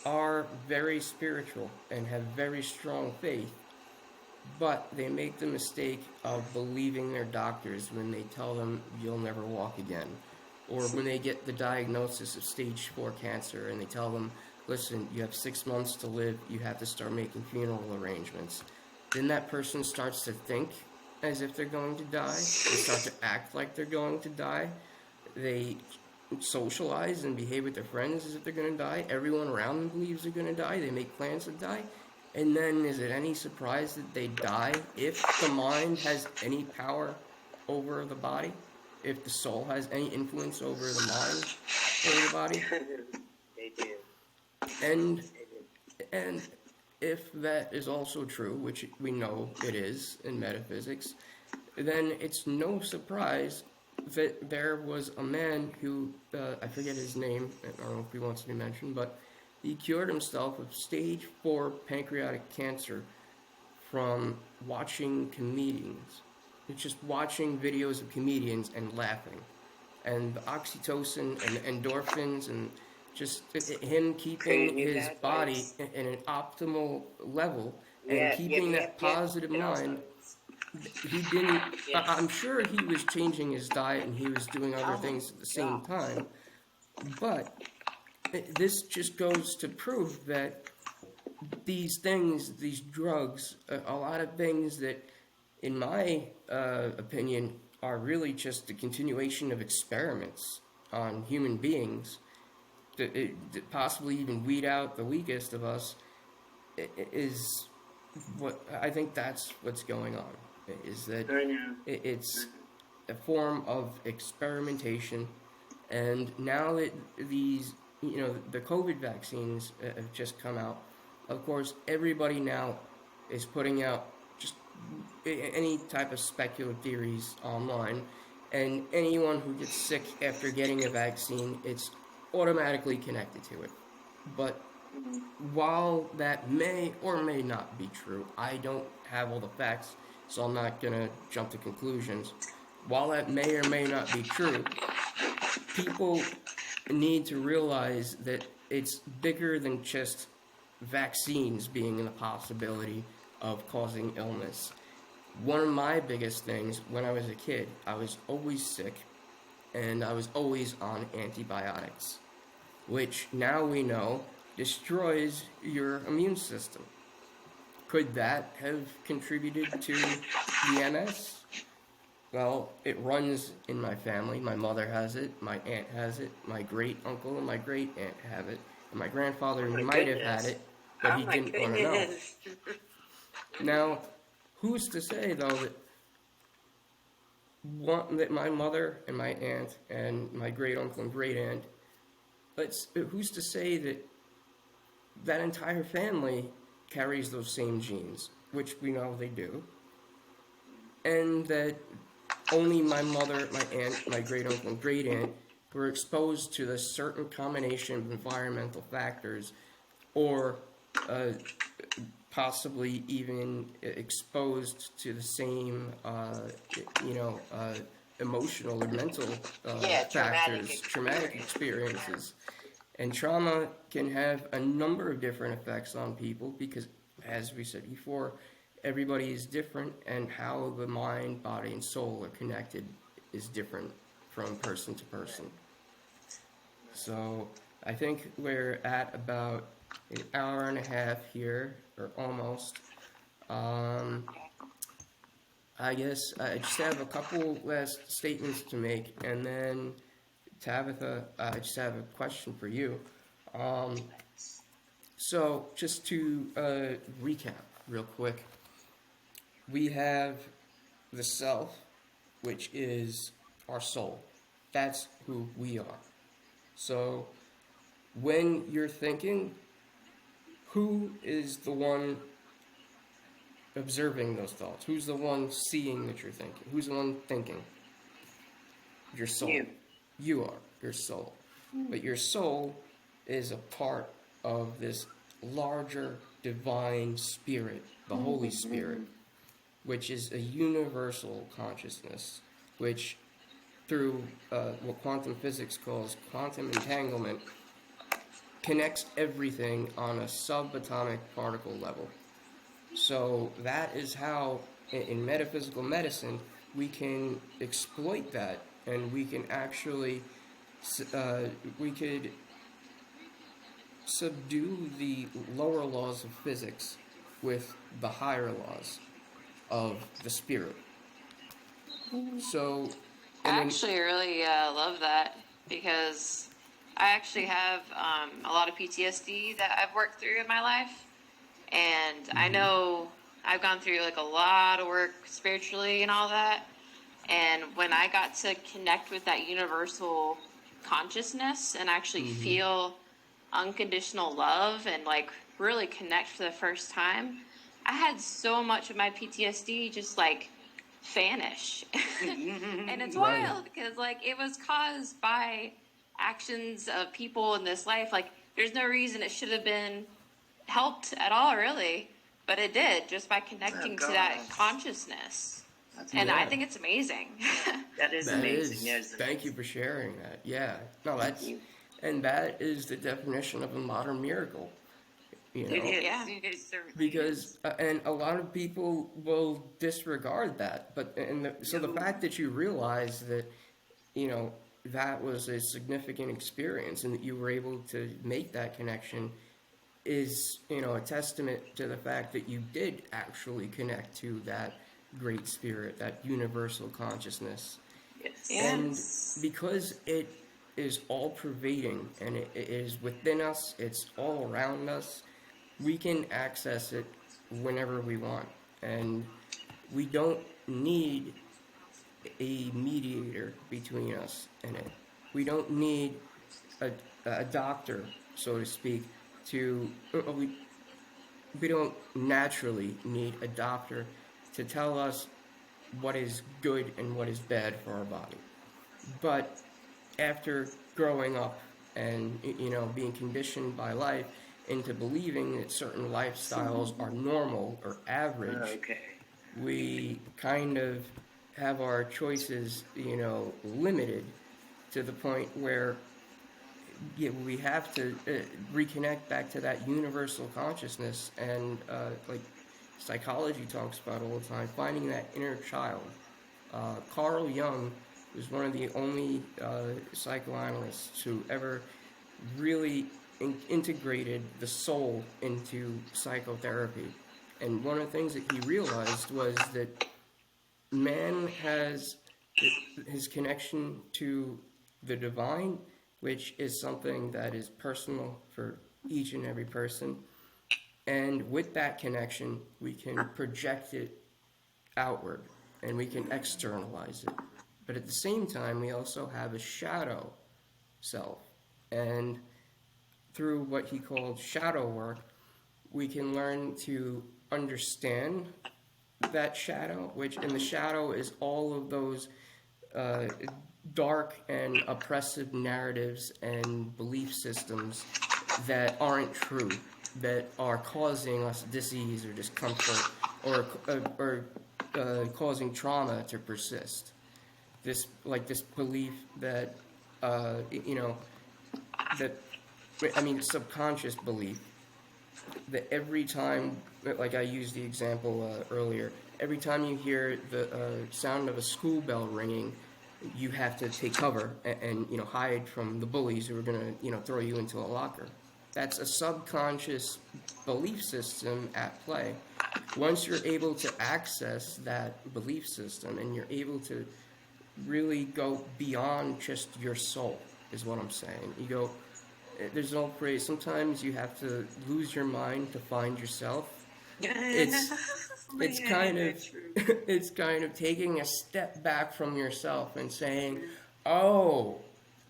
are very spiritual and have very strong faith, but they make the mistake of believing their doctors when they tell them you'll never walk again. Or when they get the diagnosis of stage 4 cancer and they tell them, listen, you have 6 months to live, you have to start making funeral arrangements. Then that person starts to think as if they're going to die. They start to act like they're going to die. They socialize and behave with their friends as if they're going to die. Everyone around them believes they're going to die. They make plans to die. And then is it any surprise that they die if the mind has any power over the body? If the soul has any influence over the mind or the body? They do. And if that is also true, which we know it is in metaphysics, then it's no surprise that there was a man who, I forget his name, I don't know if he wants to be mentioned, but he cured himself of stage 4 pancreatic cancer from watching comedians. It's just watching videos of comedians and laughing. and the oxytocin and endorphins and just him keeping Creating new his body pathways. in an optimal level and Yep, yep, keeping that yep, yep. positive It all starts. mind. He didn't, I'm Yes. sure he was changing his diet and he was doing other Oh my things at the same gosh. time, but this just goes to prove that these things, these drugs, a lot of things that, in my opinion, are really just a continuation of experiments on human beings that possibly even weed out the weakest of us, is what I think that's what's going on. Is that I know. it's a form of experimentation, and now that these, the COVID vaccines have just come out, of course, everybody now is putting out just any type of speculative theories online, and anyone who gets sick after getting a vaccine, it's automatically connected to it. But while that may or may not be true, I don't have all the facts, so I'm not going to jump to conclusions. While that may or may not be true, people need to realize that it's bigger than just vaccines being the possibility of causing illness. One of my biggest things when I was a kid, I was always sick and I was always on antibiotics, which now we know destroys your immune system. Could that have contributed to the MS? Well, it runs in my family. My mother has it, my aunt has it, my great uncle and my great aunt have it, and my grandfather Oh my might have had goodness. it, but Oh he my didn't want to know. goodness. Now, who's to say though that my mother and my aunt and my great uncle and great aunt, who's to say that that entire family carries those same genes, which we know they do, and that only my mother, my aunt, my great uncle, and great aunt were exposed to this certain combination of environmental factors, or possibly even exposed to the same, you know, emotional or mental Yeah, traumatic experiences. And trauma can have a number of different effects on people because, as we said before, everybody is different, and how the mind, body, and soul are connected is different from person to person. So I think we're at about an hour and a half here, or almost. Um, I guess I just have a couple last statements to make, and then Tabitha, I just have a question for you. Um, so just to recap real quick, we have the self, which is our soul. That's who we are. So when you're thinking, who is the one observing those thoughts? Who's the one seeing that you're thinking? Who's the one thinking? Your soul. You. You are your soul. But your soul is a part of this larger divine spirit, the Holy Spirit, which is a universal consciousness, which through what quantum physics calls quantum entanglement, connects everything on a subatomic particle level. So that is how, in metaphysical medicine, we can exploit that, and we can actually, we could subdue the lower laws of physics with the higher laws of the spirit. So, I and then, actually really love that because I actually have a lot of PTSD that I've worked through in my life. And I know I've gone through like a lot of work spiritually and all that. And when I got to connect with that universal consciousness and actually feel unconditional love and like really connect for the first time, I had so much of my PTSD just like vanish. And it's Right. wild because like it was caused by actions of people in this life. Like there's no reason it should have been helped at all, really, but it did just by connecting to that gosh. consciousness. And I Yeah. think it's amazing. That is That amazing. is. That is Thank you amazing. for sharing that. Yeah. No, Thank that's, you. and that is the definition of a modern miracle. You It know, is. Yeah. It certainly because is. and a lot of people will disregard that. But so the No. fact that you realize that, you know, that was a significant experience and that you were able to make that connection is, you know, a testament to the fact that you did actually connect to that great spirit, that universal consciousness. Yes. And Yes. because it is all pervading and it is within us, it's all around us, we can access it whenever we want. And we don't need a mediator between us and it. We don't need a doctor, so to speak, to. We don't naturally need a doctor to tell us what is good and what is bad for our body. But after growing up and, you know, being conditioned by life into believing that certain lifestyles are normal or average, Okay. we kind of have our choices, you know, limited to the point where, yeah, we have to reconnect back to that universal consciousness and like psychology talks about all the time, finding that inner child. Carl Jung was one of the only psychoanalysts who ever really integrated the soul into psychotherapy. And one of the things that he realized was that man has his connection to the divine, which is something that is personal for each and every person. And with that connection, we can project it outward and we can externalize it. But at the same time, we also have a shadow self. And through what he called shadow work, we can learn to understand that shadow, which in the shadow is all of those uh, dark and oppressive narratives and belief systems that aren't true, that are causing us disease or discomfort or causing trauma to persist. This belief that you know that I mean subconscious belief that every time, like I used the example earlier, every time you hear the sound of a school bell ringing, you have to take cover and you know hide from the bullies who are gonna you know throw you into a locker. That's a subconscious belief system at play. Once you're able to access that belief system and you're able to really go beyond just your soul, is what I'm saying. You go, there's an old phrase, sometimes you have to lose your mind to find yourself. It's it's kind of True. it's kind of taking a step back from yourself and saying, "Oh,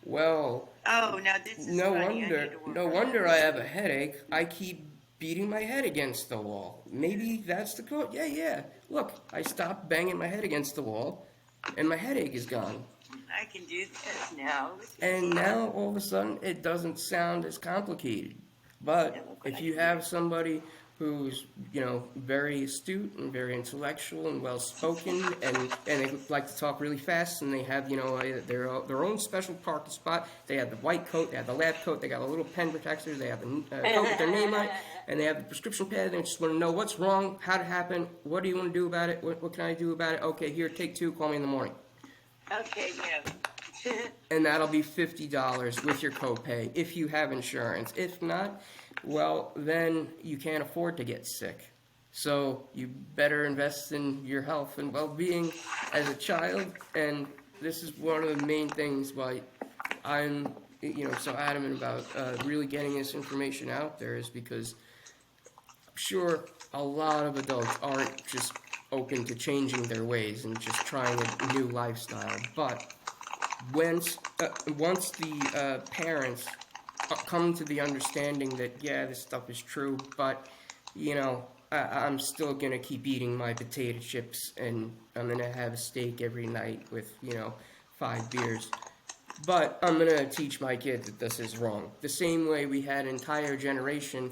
well, Oh, now this is no funny. I wonder need to work no on wonder I that. have a headache. I keep beating my head against the wall. Maybe that's the code. Yeah, yeah. Look, I stopped banging my head against the wall and my headache is gone." I can do this now. Look at And me. now all of a sudden it doesn't sound as complicated. But Yeah, look what if I you can do. have somebody who's, you know, very astute and very intellectual and well spoken and they like to talk really fast and they have, you know, their own special parking spot. They have the white coat, they have the lab coat, they got a little pen protector, they have the coat with their name on it, and they have the prescription pad and they just want to know what's wrong, how it happened, what do you want to do about it, what can I do about it? Okay, here, take two, call me in the morning. Okay, yeah. And that'll be $50 with your copay if you have insurance. If not, well, then you can't afford to get sick. So you better invest in your health and well-being as a child. And this is one of the main things why I'm, you know, so adamant about really getting this information out there is because sure, a lot of adults aren't just open to changing their ways and just trying a new lifestyle, but once the parents come to the understanding that yeah, this stuff is true, but you know, I'm still gonna keep eating my potato chips and I'm gonna have a steak every night with you know 5 beers. But I'm gonna teach my kids that this is wrong. The same way we had an entire generation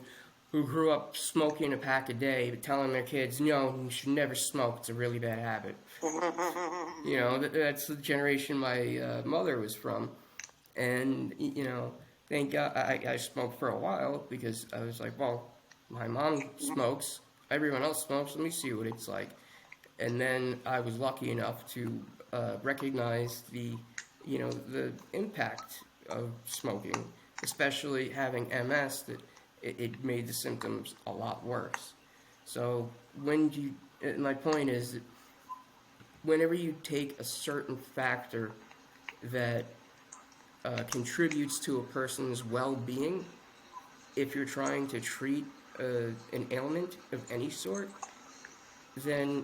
who grew up smoking a pack a day, but telling their kids, no, you should never smoke, it's a really bad habit. You know, that's the generation my mother was from. And, you know, thank God I smoked for a while because I was like, well, my mom smokes, everyone else smokes, let me see what it's like. And then I was lucky enough to recognize the impact of smoking, especially having MS, that it made the symptoms a lot worse. So my point is that whenever you take a certain factor that contributes to a person's well-being, if you're trying to treat an ailment of any sort, then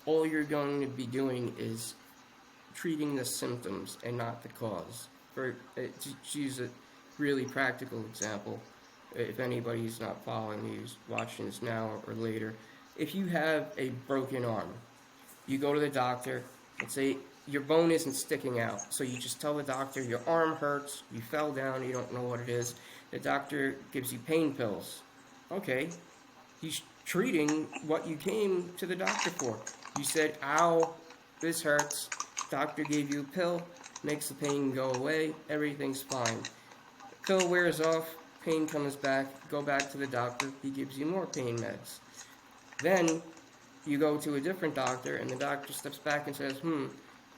all you're going to be doing is treating the symptoms and not the cause. To use a really practical example, if anybody's not following me, who's watching this now or later, if you have a broken arm, you go to the doctor, let's say your bone isn't sticking out, so you just tell the doctor your arm hurts, you fell down, you don't know what it is. The doctor gives you pain pills. Okay, he's treating what you came to the doctor for. You said, ow, this hurts. Doctor gave you a pill, makes the pain go away, everything's fine. Pill wears off, pain comes back, go back to the doctor, he gives you more pain meds. Then you go to a different doctor, and the doctor steps back and says,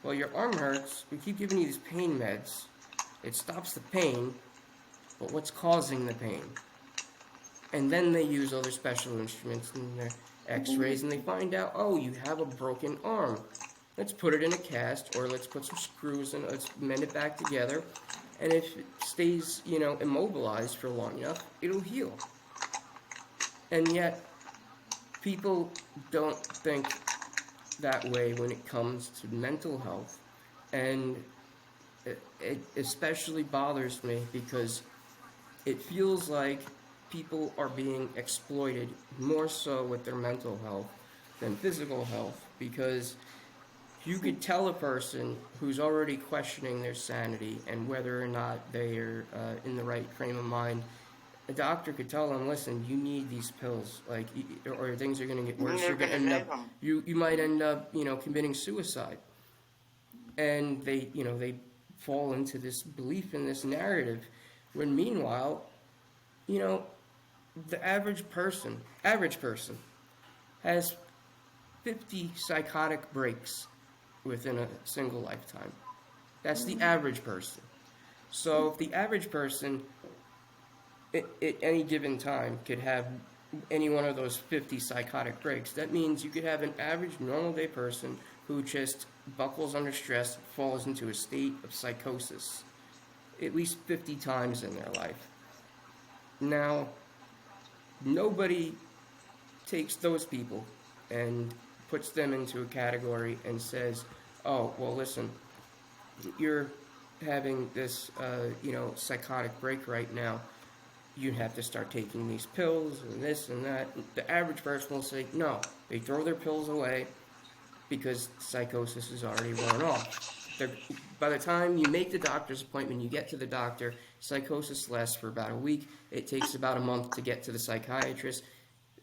well, your arm hurts, we keep giving you these pain meds. It stops the pain, but what's causing the pain? And then they use other special instruments and their x-rays, and they find out, oh, you have a broken arm. Let's put it in a cast, or let's put some screws and let's mend it back together. And if it stays, immobilized for long enough, it'll heal. And yet, people don't think that way when it comes to mental health. And it especially bothers me because it feels like people are being exploited more so with their mental health than physical health, because you could tell a person who's already questioning their sanity and whether or not they are in the right frame of mind. A doctor could tell them, listen, you need these pills, or things are going to get worse. You're going to end up, you might end up, committing suicide. And they fall into this belief in this narrative, when meanwhile, the average person has 50 psychotic breaks within a single lifetime. That's the average person. So if the average person at any given time could have any one of those 50 psychotic breaks, that means you could have an average normal day person who just buckles under stress, falls into a state of psychosis at least 50 times in their life. Now, nobody takes those people and puts them into a category and says, oh, well, listen, you're having this, psychotic break right now. You have to start taking these pills and this and that. The average person will say, no. They throw their pills away because psychosis is already worn off. By the time you make the doctor's appointment, you get to the doctor, psychosis lasts for about a week. It takes about a month to get to the psychiatrist.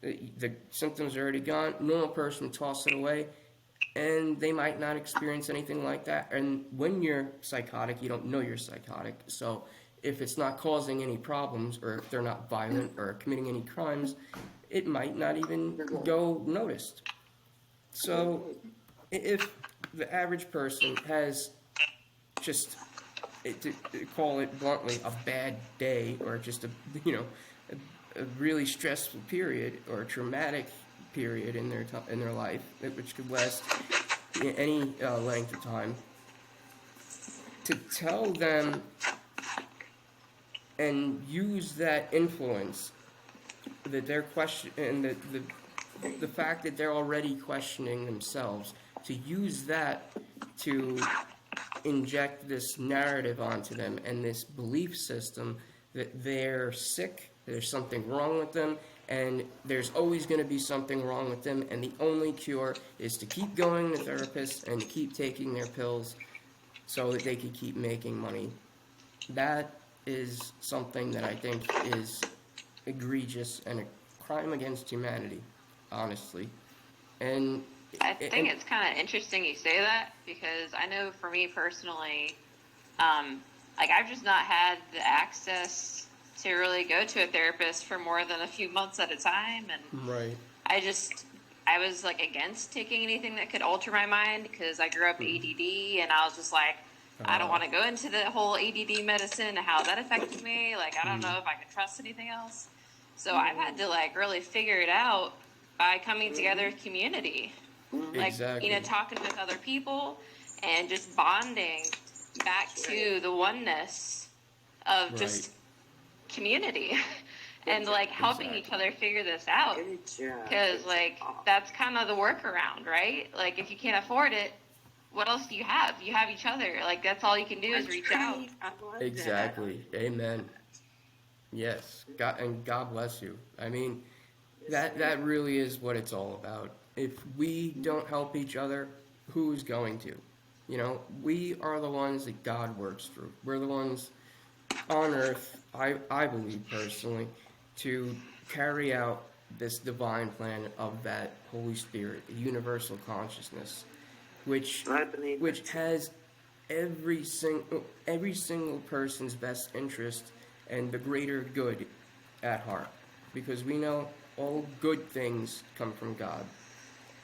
The symptoms are already gone. Normal person toss it away, and they might not experience anything like that. And when you're psychotic, you don't know you're psychotic. So if it's not causing any problems, or if they're not violent or committing any crimes, it might not even go noticed. So if the average person has just, to call it bluntly, a bad day, or just a really stressful period or a traumatic period in their life, which could last any length of time, to tell them and use that influence that they're and the fact that they're already questioning themselves, to use that to inject this narrative onto them and this belief system that they're sick, there's something wrong with them, and there's always going to be something wrong with them, and the only cure is to keep going to therapists and keep taking their pills so that they can keep making money. That is something that I think is egregious and crime against humanity, honestly. And I think it's kind of interesting you say that, because I know for me personally, like I've just not had the access to really go to a therapist for more than a few months at a time, and right. I was like against taking anything that could alter my mind, because I grew up ADD, and I was just like, I don't want to go into the whole ADD medicine, how that affected me. Like, I don't know if I could trust anything else. So I've had to like really figure it out by coming together with community, like, Exactly. you know, talking with other people and just bonding back to the oneness of just community. And like helping each other figure this out, because like that's kind of the workaround, right? Like if you can't afford it, what else do you have? You have each other. Like that's all you can do is reach out. Exactly. Amen. Yes. God bless you. I mean, that really is what it's all about. If we don't help each other, who's going to? You know, we are the ones that God works through. We're the ones on earth, I believe personally, to carry out this divine plan of that Holy Spirit, the universal consciousness, which has every single person's best interest and the greater good at heart, because we know all good things come from God.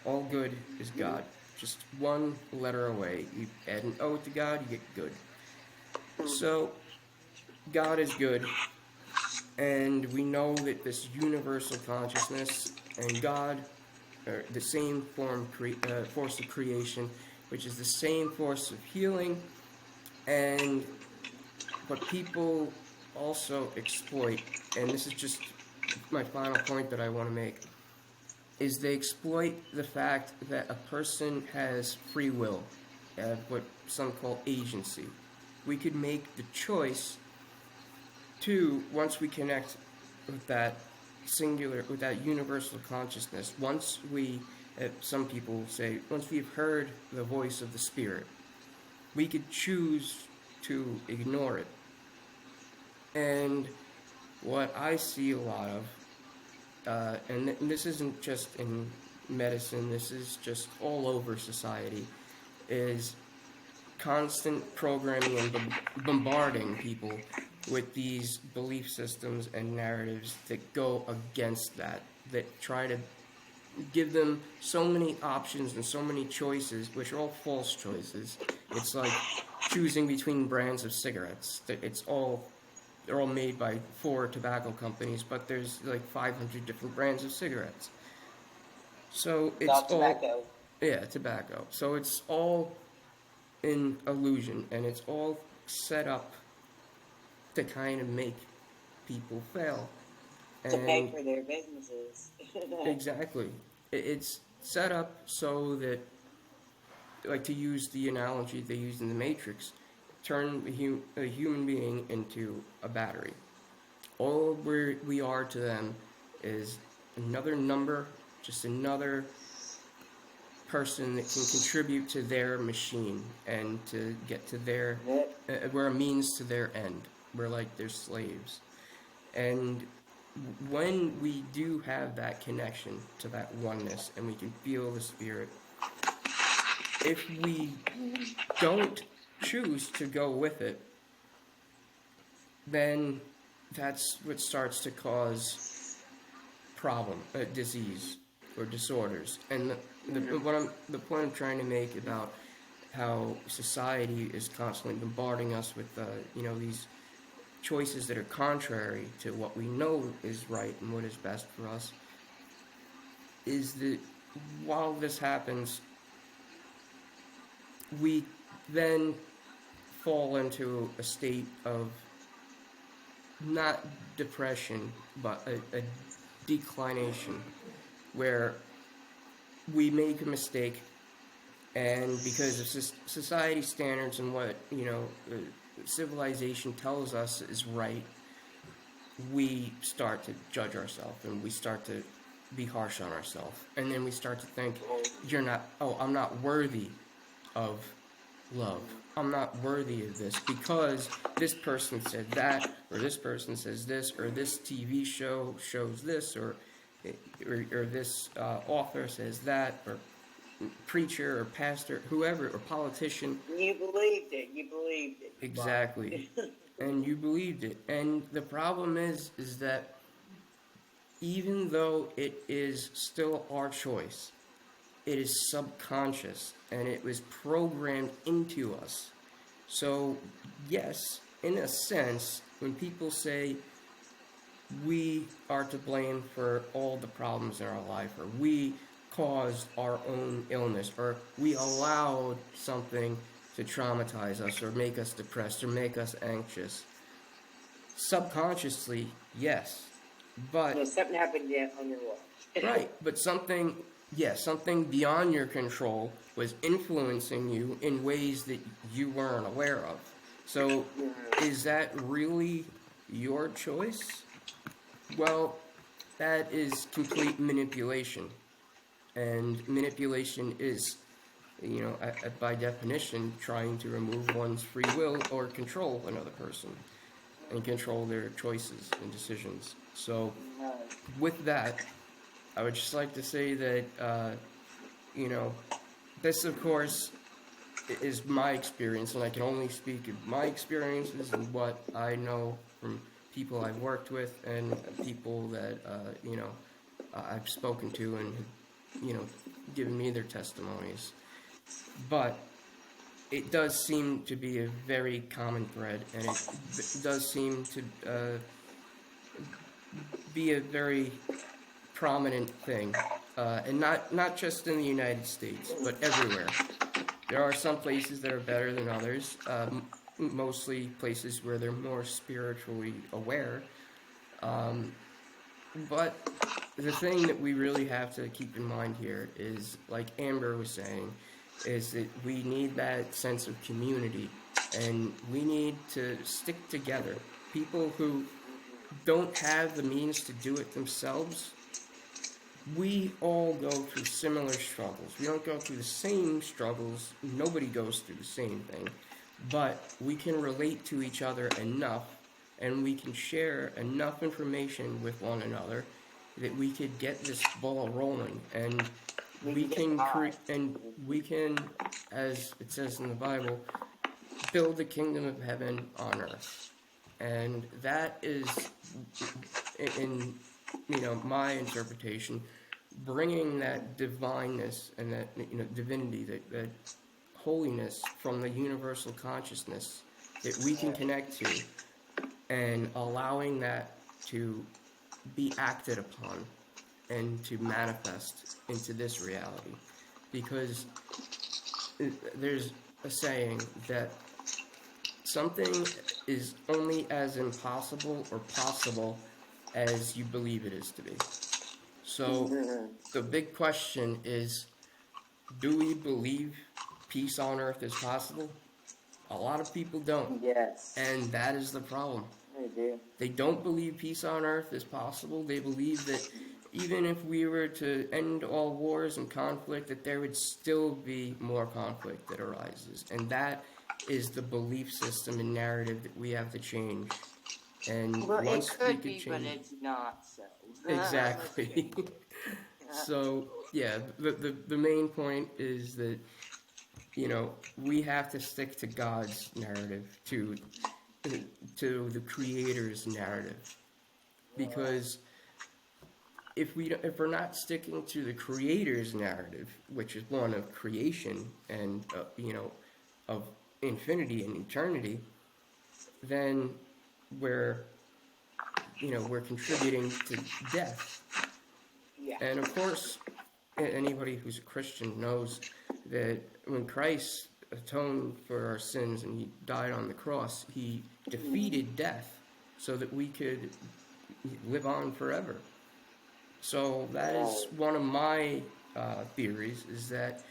All good is God. Just one letter away. You add an O to God, you get good. So God is good, and we know that this universal consciousness and God are the same force of creation, which is the same force of healing. And what people also exploit, and this is just my final point that I want to make, is they exploit the fact that a person has free will, what some call agency. We could make the choice to, once we connect with that with that universal consciousness, once we, some people say, once we've heard the voice of the Spirit, we could choose to ignore it. And what I see a lot of, and this isn't just in medicine, this is just all over society, is constant programming and bombarding people with these belief systems and narratives that go against that try to give them so many options and so many choices, which are all false choices. It's like choosing between brands of cigarettes. They're all made by 4 tobacco companies, but there's like 500 different brands of cigarettes. So it's all tobacco. Tobacco. So it's all an illusion, and it's all set up to kind of make people fail. To pay for their businesses. Exactly. It's set up so that, like, to use the analogy they used in the Matrix, turn a human being into a battery. All we are to them is another number, just another person that can contribute to their machine and to get to their, we're a means to their end. We're like their slaves. And when we do have that connection to that oneness and we can feel the Spirit, if we don't choose to go with it, then that's what starts to cause disease or disorders. And the point I'm trying to make about how society is constantly bombarding us with these choices that are contrary to what we know is right and what is best for us, is that while this happens, we then fall into a state of not depression, but a declination, where we make a mistake, and because of society standards and what civilization tells us is right, we start to judge ourselves, and we start to be harsh on ourselves, and then we start to think, I'm not worthy of love. I'm not worthy of this because this person said that, or this person says this, or this TV show shows this, or or this author says that, or preacher or pastor, whoever, or politician. You believed it. You believed it. Exactly. And you believed it. And the problem is that even though it is still our choice, it is subconscious and it was programmed into us. So, yes, in a sense, when people say we are to blame for all the problems in our life, or we caused our own illness, or we allowed something to traumatize us, or make us depressed, or make us anxious, subconsciously, yes. But Yeah, something happened on your watch. right, but something beyond your control was influencing you in ways that you weren't aware of. So, is that really your choice? Well, that is complete manipulation. And manipulation is, by definition, trying to remove one's free will or control another person and control their choices and decisions. So, with that, I would just like to say that, this, of course, is my experience, and I can only speak of my experiences and what I know from people I've worked with and people that, I've spoken to and, given me their testimonies. But it does seem to be a very common thread, and it does seem to be a very prominent thing, and not just in the United States, but everywhere. There are some places that are better than others, mostly places where they're more spiritually aware. But the thing that we really have to keep in mind here is, like Amber was saying, is that we need that sense of community, and we need to stick together. People who don't have the means to do it themselves, we all go through similar struggles. We don't go through the same struggles. Nobody goes through the same thing. But we can relate to each other enough, and we can share enough information with one another that we could get this ball rolling, and we can as it says in the Bible, build the kingdom of heaven on earth. And that is, in my interpretation, bringing that divineness and that divinity, that holiness from the universal consciousness that we can connect to, and allowing that to be acted upon and to manifest into this reality. Because there's a saying that something is only as impossible or possible as you believe it is to be. So the big question is, do we believe peace on earth is possible? A lot of people don't. Yes. And that is the problem. They do. They don't believe peace on earth is possible. They believe that even if we were to end all wars and conflict, that there would still be more conflict that arises. And that is the belief system and narrative that we have to change. And Well, once it could we be, could but change, it's not so. exactly. So yeah, the main point is that we have to stick to God's narrative, to the Creator's narrative, because if we're not sticking to the Creator's narrative, which is one of creation and of infinity and eternity, then we're contributing to death. Yeah. And of course, anybody who's a Christian knows that when Christ atoned for our sins and he died on the cross, he defeated death so that we could live on forever. So that is one of my theories, is that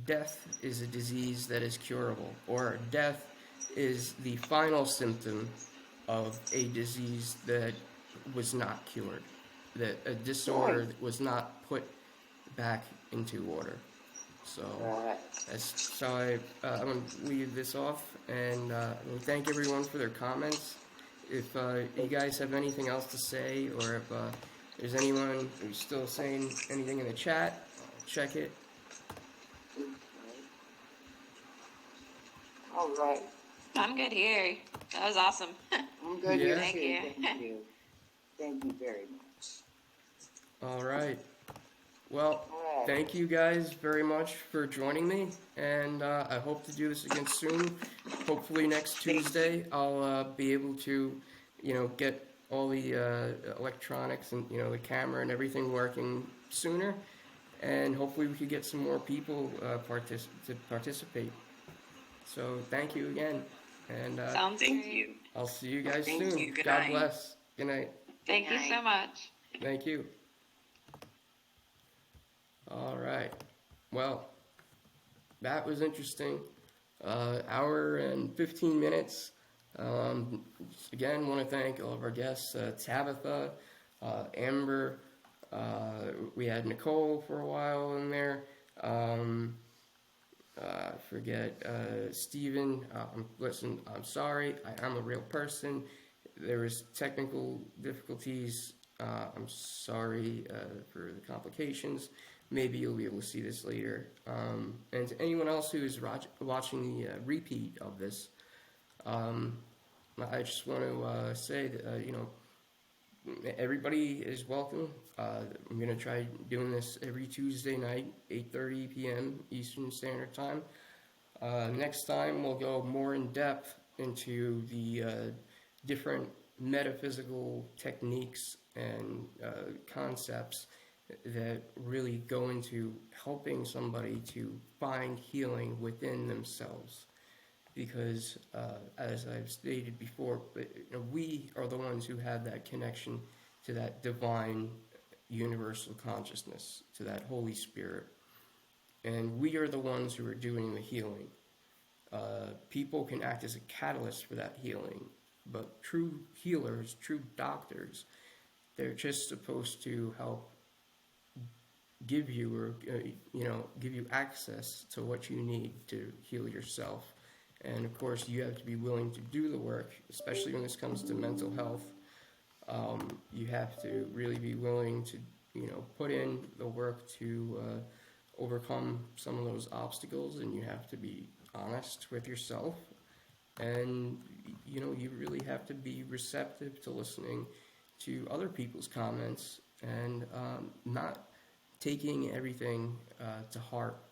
death is a disease that is curable, or death is the final symptom of a disease that was not cured, that a disorder that was not put back into order. So I'm going to leave this off, and thank everyone for their comments. If you guys have anything else to say, or if Is anyone who's still saying anything in the chat? I'll check it. All right. I'm good here. That was awesome. I'm good Yeah. here Thank too. you. Thank you. Thank you very much. All right. Well, All right. thank you guys very much for joining me, and I hope to do this again soon. Hopefully next Tuesday I'll be able to, get all the electronics and the camera and everything working sooner, and hopefully we could get some more people to participate. So thank you again, and Sounds Thank great. you. I'll see you guys Thank soon. you. Good God night. bless. Good night. Thank you so much. Thank you. All right. Well, that was interesting. Hour and 15 minutes. Again, want to thank all of our guests, Tabitha, Amber. We had Nicole for a while in there. Forget Stephen. Listen, I'm sorry. I'm a real person. There was technical difficulties. I'm sorry for the complications. Maybe you'll be able to see this later. And to anyone else who is watching the repeat of this, I just want to say that, everybody is welcome. I'm going to try doing this every Tuesday night, 8:30 p.m. Eastern Standard Time. Next time, we'll go more in depth into the different metaphysical techniques and concepts that really go into helping somebody to find healing within themselves. Because, as I've stated before, we are the ones who have that connection to that divine universal consciousness, to that Holy Spirit. And we are the ones who are doing the healing. People can act as a catalyst for that healing, but true healers, true doctors, they're just supposed to help give you give you access to what you need to heal yourself. And of course, you have to be willing to do the work, especially when this comes to mental health. You have to really be willing to, put in the work to overcome some of those obstacles, and you have to be honest with yourself. And, you really have to be receptive to listening to other people's comments and not taking everything to heart,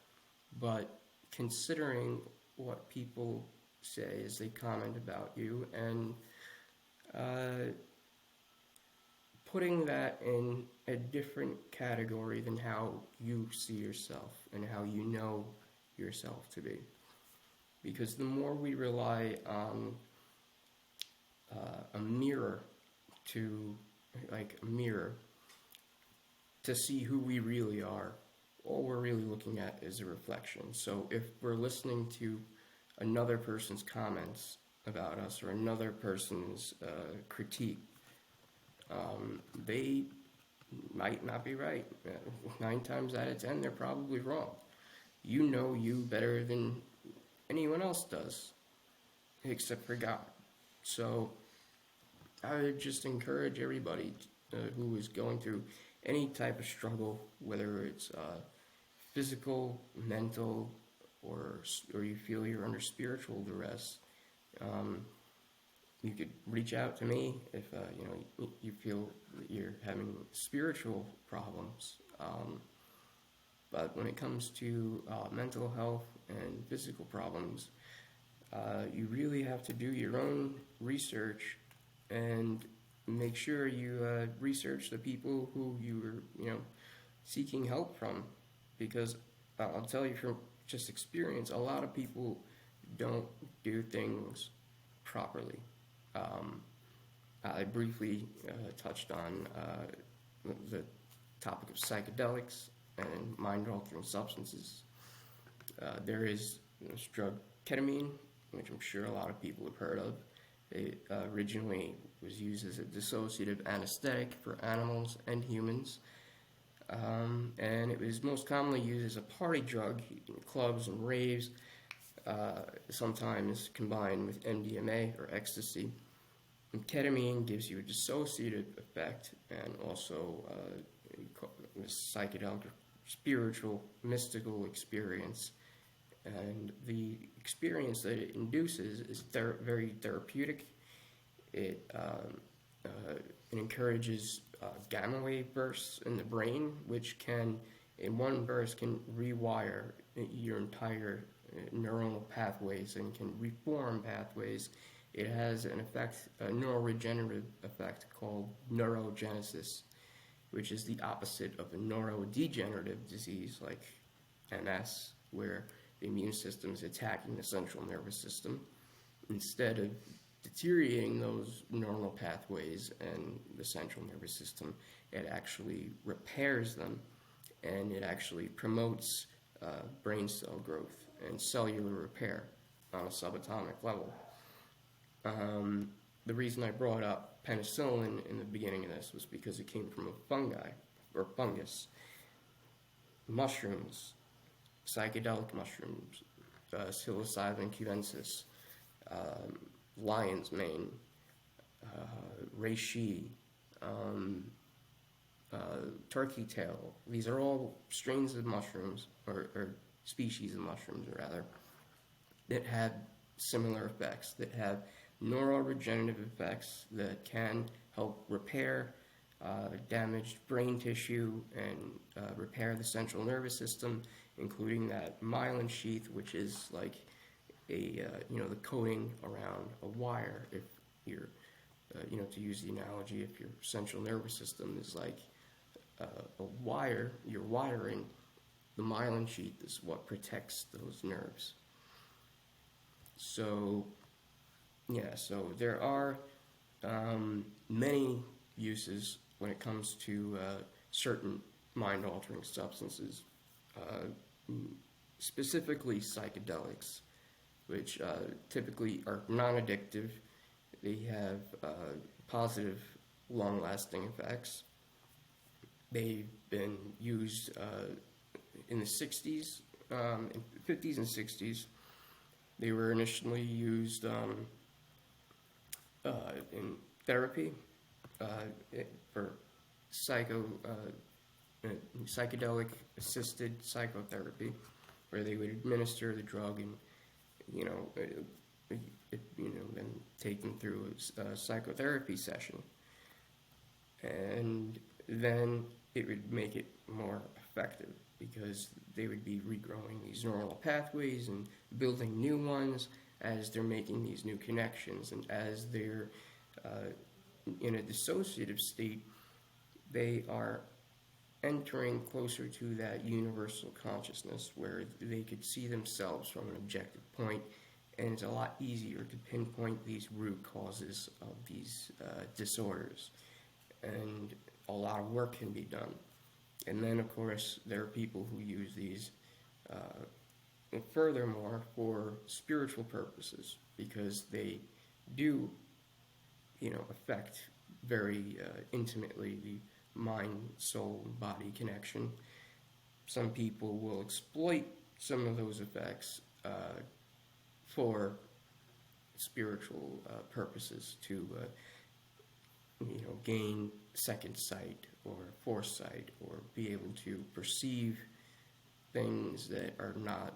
but considering what people say as they comment about you and putting that in a different category than how you see yourself and how you know yourself to be. Because the more we rely on a mirror to see who we really are, all we're really looking at is a reflection. So if we're listening to another person's comments about us or another person's critique, they might not be right. 9 times out of 10, they're probably wrong. You know you better than anyone else does, except for God. So I would just encourage everybody who is going through any type of struggle, whether it's physical, mental, or you feel you're under spiritual duress, you could reach out to me if you feel that you're having spiritual problems. But when it comes to mental health and physical problems, you really have to do your own research and make sure you research the people who you are, seeking help from. Because I'll tell you from just experience, a lot of people don't do things properly. I briefly touched on the topic of psychedelics and mind-altering substances. There is this drug ketamine, which I'm sure a lot of people have heard of. It originally was used as a dissociative anesthetic for animals and humans. And it was most commonly used as a party drug in clubs and raves, sometimes combined with MDMA or ecstasy. And ketamine gives you a dissociative effect and also a psychedelic, spiritual, mystical experience. And the experience that it induces is very therapeutic. It, it encourages gamma wave bursts in the brain, which can, in one burst, can rewire your entire neuronal pathways and can reform pathways. It has an effect, a neuroregenerative effect called neurogenesis, which is the opposite of a neurodegenerative disease like MS, where the immune system is attacking the central nervous system. Instead of deteriorating those neuronal pathways and the central nervous system, it actually repairs them, and it actually promotes brain cell growth and cellular repair on a subatomic level. The reason I brought up penicillin in the beginning of this was because it came from a fungi or fungus. Mushrooms, psychedelic mushrooms, psilocybin cubensis, lion's mane, reishi, turkey tail. These are all strains of mushrooms, or species of mushrooms rather, that have similar effects, that have neuroregenerative effects that can help repair damaged brain tissue and repair the central nervous system, including that myelin sheath, which is like a the coating around a wire. If you're to use the analogy, if your central nervous system is like a wire, you're wiring, the myelin sheath is what protects those nerves. So so there are many uses when it comes to certain mind-altering substances, specifically psychedelics, which typically are non-addictive. They have positive, long-lasting effects. They've been used in the 60s, 50s and 60s. They were initially used in therapy for psychedelic assisted psychotherapy, where they would administer the drug and then take them through a psychotherapy session, and then it would make it more effective because they would be regrowing these neural pathways and building new ones as they're making these new connections, and as they're in a dissociative state, they are entering closer to that universal consciousness where they could see themselves from an objective point, and it's a lot easier to pinpoint these root causes of these disorders, and a lot of work can be done. And then, of course, there are people who use these furthermore for spiritual purposes, because they do affect very intimately the mind, soul, body connection. Some people will exploit some of those effects for spiritual purposes to gain second sight or foresight, or be able to perceive things that are not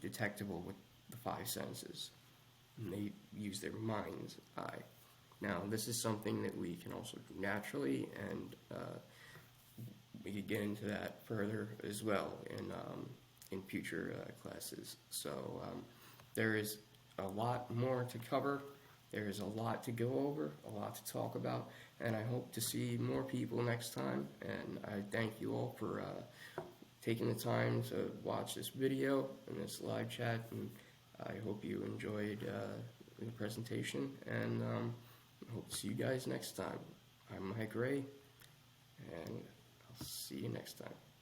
detectable with the five senses. And they use their mind's eye. Now, this is something that we can also do naturally, and we could get into that further as well in future classes. So there is a lot more to cover. There is a lot to go over, a lot to talk about, and I hope to see more people next time. And I thank you all for taking the time to watch this video and this live chat, and I hope you enjoyed the presentation, and I hope to see you guys next time. I'm Mike Ray, and I'll see you next time.